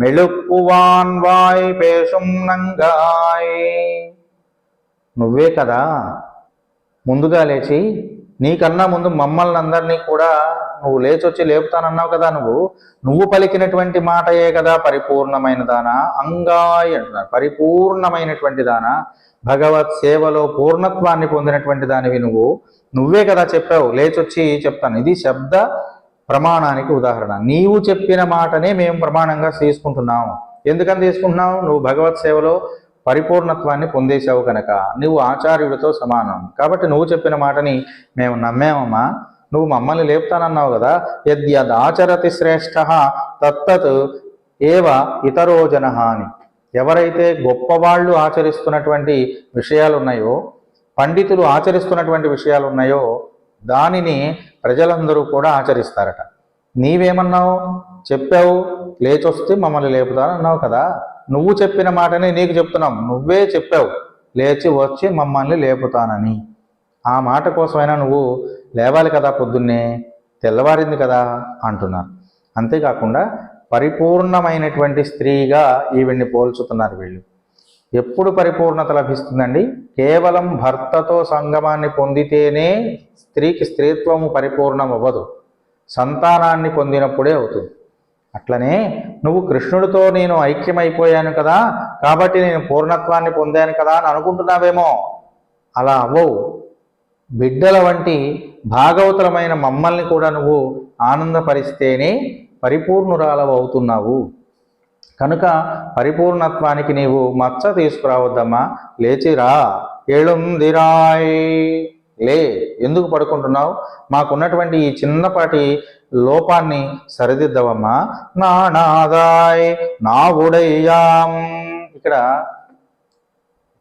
మెళుక్కువాన్ వాయ్ పేషుం నంగాయ్, నువ్వే కదా ముందుగా లేచి, నీకన్నా ముందు మమ్మల్ని అందరినీ కూడా నువ్వు లేచొచ్చి లేపుతానన్నావు కదా, నువ్వు పలికినటువంటి మాటయే కదా పరిపూర్ణమైన దానా, అంగాయ్ అంటున్నారు. పరిపూర్ణమైనటువంటి దానా, భగవత్ సేవలో పూర్ణత్వాన్ని పొందినటువంటి దానివి నువ్వే కదా చెప్పావు, లేచొచ్చి చెప్తాను. ఇది శబ్ద ప్రమాణానికి ఉదాహరణ. నీవు చెప్పిన మాటనే మేము ప్రమాణంగా తీసుకుంటున్నాము. ఎందుకని తీసుకుంటున్నావు, నువ్వు భగవత్ సేవలో పరిపూర్ణత్వాన్ని పొందేశావు కనుక, నువ్వు ఆచార్యుడితో సమానం. కాబట్టి నువ్వు చెప్పిన మాటని మేము నమ్మామమ్మా. నువ్వు మమ్మల్ని లేపుతానన్నావు కదా, యద్యదాచరతి శ్రేష్ఠ తత్తత్ ఏవ ఇతరో జనః అని. ఎవరైతే గొప్పవాళ్ళు ఆచరిస్తున్నటువంటి విషయాలు ఉన్నాయో, పండితులు ఆచరిస్తున్నటువంటి విషయాలు ఉన్నాయో, దానిని ప్రజలందరూ కూడా ఆచరిస్తారట. నీవేమన్నావు, చెప్పావు లేచొస్తే మమ్మల్ని లేపుతానన్నావు కదా, నువ్వు చెప్పిన మాటనే నీకు చెప్తున్నాం, నువ్వే చెప్పావు లేచి వచ్చి మమ్మల్ని లేపుతానని. ఆ మాట కోసమైనా నువ్వు లేవాలి కదా, పొద్దున్నే తెల్లవారింది కదా అంటున్నారు. అంతేకాకుండా పరిపూర్ణమైనటువంటి స్త్రీగా ఈవిడ్ని పోల్చుతున్నారు వీళ్ళు. ఎప్పుడు పరిపూర్ణత లభిస్తుందండి, కేవలం భర్తతో సంగమాన్ని పొందితేనే స్త్రీకి స్త్రీత్వము పరిపూర్ణం అవ్వదు, సంతానాన్ని పొందినప్పుడే అవుతుంది. అట్లనే నువ్వు కృష్ణుడితో నేను ఐక్యమైపోయాను కదా కాబట్టి నేను పూర్ణత్వాన్ని పొందాను కదా అని అనుకుంటున్నావేమో, అలా అవ్వవు. బిడ్డల వంటి భాగవతులమైన మమ్మల్ని కూడా నువ్వు ఆనందపరిస్తేనే పరిపూర్ణురాలవు అవుతున్నావు. కనుక పరిపూర్ణత్వానికి నీవు మచ్చ తీసుకురావద్దమ్మా, లేచిరా, ఏళుందిరాయ్, లే, ఎందుకు పడుకుంటున్నావు, మాకున్నటువంటి ఈ చిన్నపాటి లోపాన్ని సరిదిద్దవమ్మా. నానాదాయ్ నావుడయ్యాం, ఇక్కడ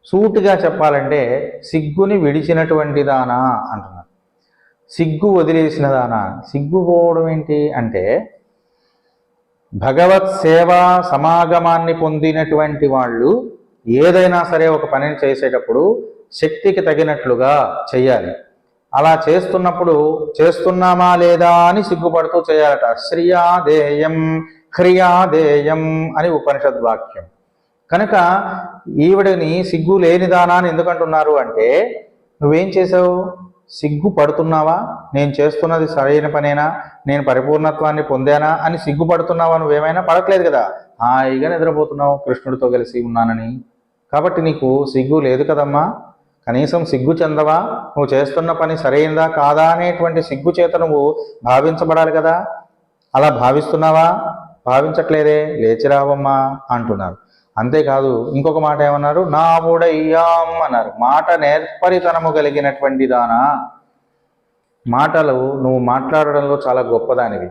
సూటిగా చెప్పాలంటే సిగ్గుని విడిచినటువంటి దానా అంటున్నారు. సిగ్గు వదిలేసిన దానా. సిగ్గు పోవడం ఏంటి అంటే, భగవత్ సేవా సమాగమాన్ని పొందినటువంటి వాళ్ళు ఏదైనా సరే ఒక పనిని చేసేటప్పుడు శక్తికి తగినట్లుగా చెయ్యాలి. అలా చేస్తున్నప్పుడు చేస్తున్నామా లేదా అని సిగ్గుపడుతూ చేయాలట. శ్రియాదేయం హ్రియాదేయం అని ఉపనిషద్ వాక్యం. కనుక ఈవిడని సిగ్గు లేనిదానా అని ఎందుకంటున్నారు అంటే, నువ్వేం చేసావు, సిగ్గు పడుతున్నావా, నేను చేస్తున్నది సరైన పనేనా, నేను పరిపూర్ణత్వాన్ని పొందానా అని సిగ్గుపడుతున్నావా, నువ్వేమైనా పడట్లేదు కదా, హాయిగా నిద్రపోతున్నావు కృష్ణుడితో కలిసి ఉన్నానని. కాబట్టి నీకు సిగ్గు లేదు కదమ్మా, కనీసం సిగ్గు చెందవా, నువ్వు చేస్తున్న పని సరైందా కాదా అనేటువంటి సిగ్గు చేత నువ్వు భావించబడాలి కదా. అలా భావిస్తున్నావా, భావించట్లేదే, లేచిరావమ్మా అంటున్నారు. అంతేకాదు ఇంకొక మాట ఏమన్నారు, నావుడయ్యాం అన్నారు. మాట నేర్పరితనము కలిగినటువంటి దానా, మాటలు నువ్వు మాట్లాడడంలో చాలా గొప్పదానివి,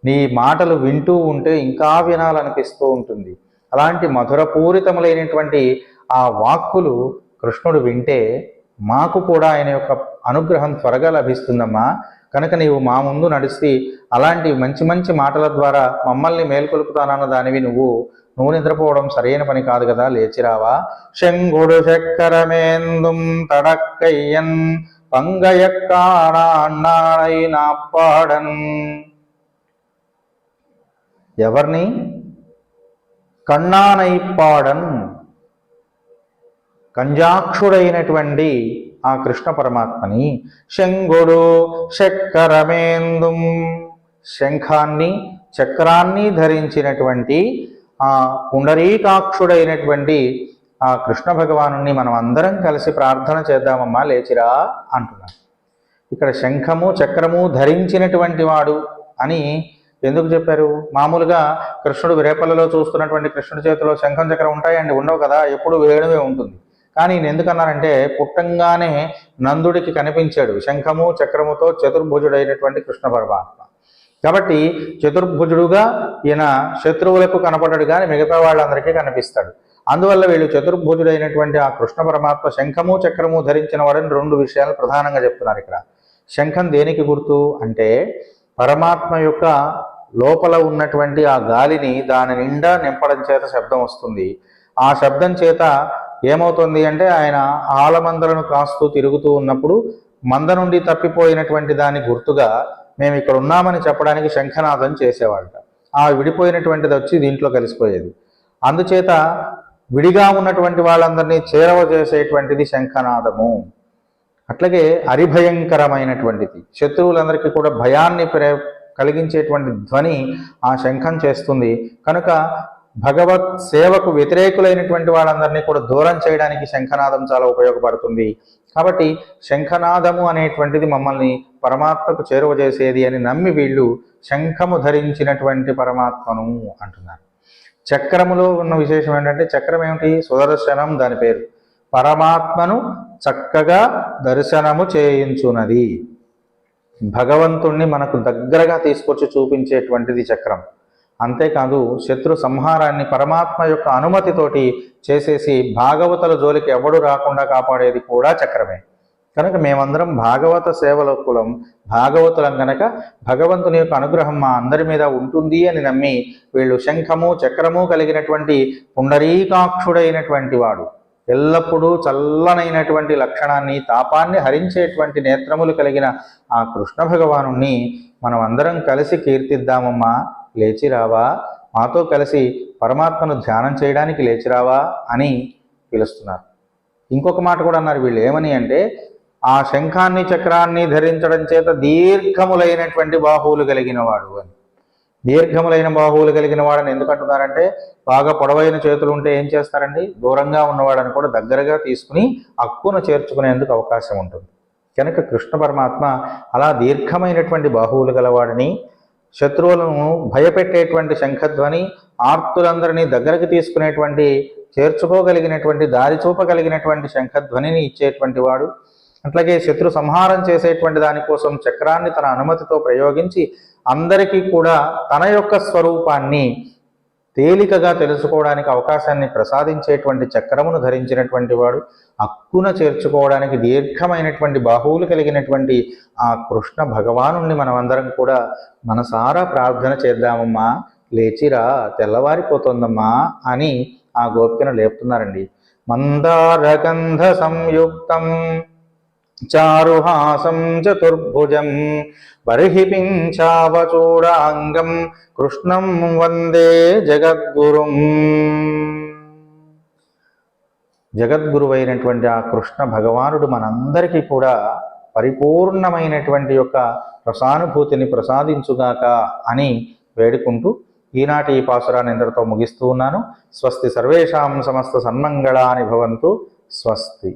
నీ మాటలు వింటూ ఉంటే ఇంకా వినాలనిపిస్తూ ఉంటుంది. అలాంటి మధురపూరితములైనటువంటి ఆ వాక్కులు కృష్ణుడు వింటే మాకు కూడా ఆయన యొక్క అనుగ్రహం త్వరగా లభిస్తుందమ్మా. కనుక నీవు మా ముందు నడిచి అలాంటి మంచి మంచి మాటల ద్వారా మమ్మల్ని మేల్కొలుపుతానన్న దానివి నువ్వు నిద్రపోవడం సరైన పని కాదు కదా, లేచిరావా. శంగుడు చక్కరమేందుం తడక్కయ్యన్ పంగయక్కాణాణ్ణాళై నాప్పాడన్. ఎవరిని, కన్నానైప్పాడన్, కంజాక్షుడైనటువంటి ఆ కృష్ణ పరమాత్మని శంగుడు చక్రమేందుం, శంఖాన్ని చక్రాన్ని ధరించినటువంటి ఆ పుండరీకాక్షుడైనటువంటి ఆ కృష్ణ భగవాను మనం అందరం కలిసి ప్రార్థన చేద్దామమ్మా, లేచిరా అంటున్నాను. ఇక్కడ శంఖము చక్రము ధరించినటువంటి వాడు అని ఎందుకు చెప్పారు? మామూలుగా కృష్ణుడు రేపల్లలో చూస్తున్నటువంటి కృష్ణుడి చేతిలో శంఖం చక్రం ఉంటాయండి? ఉండవు కదా, ఎప్పుడు వేణువే ఉంటుంది. కానీ నేను ఎందుకన్నానంటే, పుట్టంగానే నందుడికి కనిపించాడు శంఖము చక్రముతో చతుర్భుజుడైనటువంటి కృష్ణ పరమాత్మ. కాబట్టి చతుర్భుజుడుగా ఈయన శత్రువులకు కనపడడు కానీ మిగతా వాళ్ళందరికీ కనిపిస్తాడు. అందువల్ల వీళ్ళు చతుర్భుజుడైనటువంటి ఆ కృష్ణ పరమాత్మ శంఖము చక్రము ధరించిన వాడని రెండు విషయాలు ప్రధానంగా చెప్తున్నారు ఇక్కడ. శంఖం దేనికి గుర్తు అంటే, పరమాత్మ యొక్క లోపల ఉన్నటువంటి ఆ గాలిని దాని నిండా నింపడం చేత శబ్దం వస్తుంది. ఆ శబ్దం చేత ఏమవుతుంది అంటే, ఆయన ఆలమందలను కాస్తూ తిరుగుతూ ఉన్నప్పుడు మంద నుండి తప్పిపోయినటువంటి దాని గుర్తుగా మేము ఇక్కడ ఉన్నామని చెప్పడానికి శంఖనాదం చేసేవాళ్ళట. ఆ విడిపోయినటువంటిది వచ్చి దీంట్లో కలిసిపోయేది. అందుచేత విడిగా ఉన్నటువంటి వాళ్ళందరినీ చేరవ చేసేటువంటిది శంఖనాదము. అట్లాగే అరిభయంకరమైనటువంటిది, శత్రువులందరికీ కూడా భయాన్ని కలిగించేటువంటి ధ్వని ఆ శంఖం చేస్తుంది. కనుక భగవత్ సేవకు వ్యతిరేకులైనటువంటి వాళ్ళందరినీ కూడా దూరం చేయడానికి శంఖనాదం చాలా ఉపయోగపడుతుంది. కాబట్టి శంఖనాదము అనేటువంటిది మమ్మల్ని పరమాత్మకు చేరువ చేసేది అని నమ్మి వీళ్ళు శంఖము ధరించినటువంటి పరమాత్మను అంటున్నారు. చక్రములో ఉన్న విశేషం ఏంటంటే, చక్రం ఏమిటి? సుదర్శనం దాని పేరు. పరమాత్మను చక్కగా దర్శనము చేయించున్నది, భగవంతుణ్ణి మనకు దగ్గరగా తీసుకొచ్చి చూపించేటువంటిది చక్రం. అంతేకాదు శత్రు సంహారాన్ని పరమాత్మ యొక్క అనుమతితోటి చేసేసి భాగవతుల జోలికి ఎవడు రాకుండా కాపాడేది కూడా చక్రమే. కనుక మేమందరం భాగవత సేవల కులం, భాగవతులం కనుక భగవంతుని యొక్క అనుగ్రహం మా అందరి మీద ఉంటుంది అని నమ్మి వీళ్ళు శంఖము చక్రము కలిగినటువంటి పుండరీకాక్షుడైనటువంటి వాడు, ఎల్లప్పుడూ చల్లనైనటువంటి లక్షణాన్ని తాపాన్ని హరించేటువంటి నేత్రములు కలిగిన ఆ కృష్ణ భగవాను మనం అందరం కలిసి కీర్తిద్దామమ్మా, లేచిరావా, మాతో కలిసి పరమాత్మను ధ్యానం చేయడానికి లేచిరావా అని పిలుస్తున్నారు. ఇంకొక మాట కూడా అన్నారు వీళ్ళు, ఏమని అంటే, ఆ శంఖాన్ని చక్రాన్ని ధరించడం చేత దీర్ఘములైనటువంటి బాహువులు కలిగిన వాడు అని. దీర్ఘములైన బాహువులు కలిగిన వాడని ఎందుకు అంటున్నారంటే, బాగా పొడవైన చేతులు ఉంటే ఏం చేస్తారండి, దూరంగా ఉన్నవాడని కూడా దగ్గరగా తీసుకుని హక్కున చేర్చుకునేందుకు అవకాశం ఉంటుంది. కనుక కృష్ణ పరమాత్మ అలా దీర్ఘమైనటువంటి బాహువులు గలవాడని, శత్రువులను భయపెట్టేటువంటి శంఖధ్వని, ఆర్తులందరినీ దగ్గరకు తీసుకునేటువంటి చేర్చుకోగలిగినటువంటి దారి చూపగలిగినటువంటి శంఖధ్వనిని ఇచ్చేటువంటి వాడు. అట్లాగే శత్రు సంహారం చేసేటువంటి దానికోసం చక్రాన్ని తన అనుమతితో ప్రయోగించి అందరికీ కూడా తన యొక్క స్వరూపాన్ని తేలికగా తెలుసుకోవడానికి అవకాశాన్ని ప్రసాదించేటువంటి చక్రమును ధరించినటువంటి వాడు, హక్కున చేర్చుకోవడానికి దీర్ఘమైనటువంటి బాహువులు కలిగినటువంటి ఆ కృష్ణ భగవానుణ్ణి మనమందరం కూడా మనసారా ప్రార్థన చేద్దామమ్మా, లేచిరా, తెల్లవారిపోతుందమ్మా అని ఆ గోపికను లేపుతున్నారండి. మందారగంధ సంయుక్తం చారుహాసం చతుర్భుజం బర్హిపించావచూడాంగం కృష్ణం వందే జగద్గురుం. జగద్గురువైనటువంటి ఆ కృష్ణ భగవానుడు మనందరికీ కూడా పరిపూర్ణమైనటువంటి యొక్క రసానుభూతిని ప్రసాదించుగాక అని వేడుకుంటూ ఈనాటి ఈ పాసురాన్ని ఇంతటితో ముగిస్తూ ఉన్నాను. స్వస్తి సర్వేషాం సమస్త సన్మంగళాని భవంతు. స్వస్తి.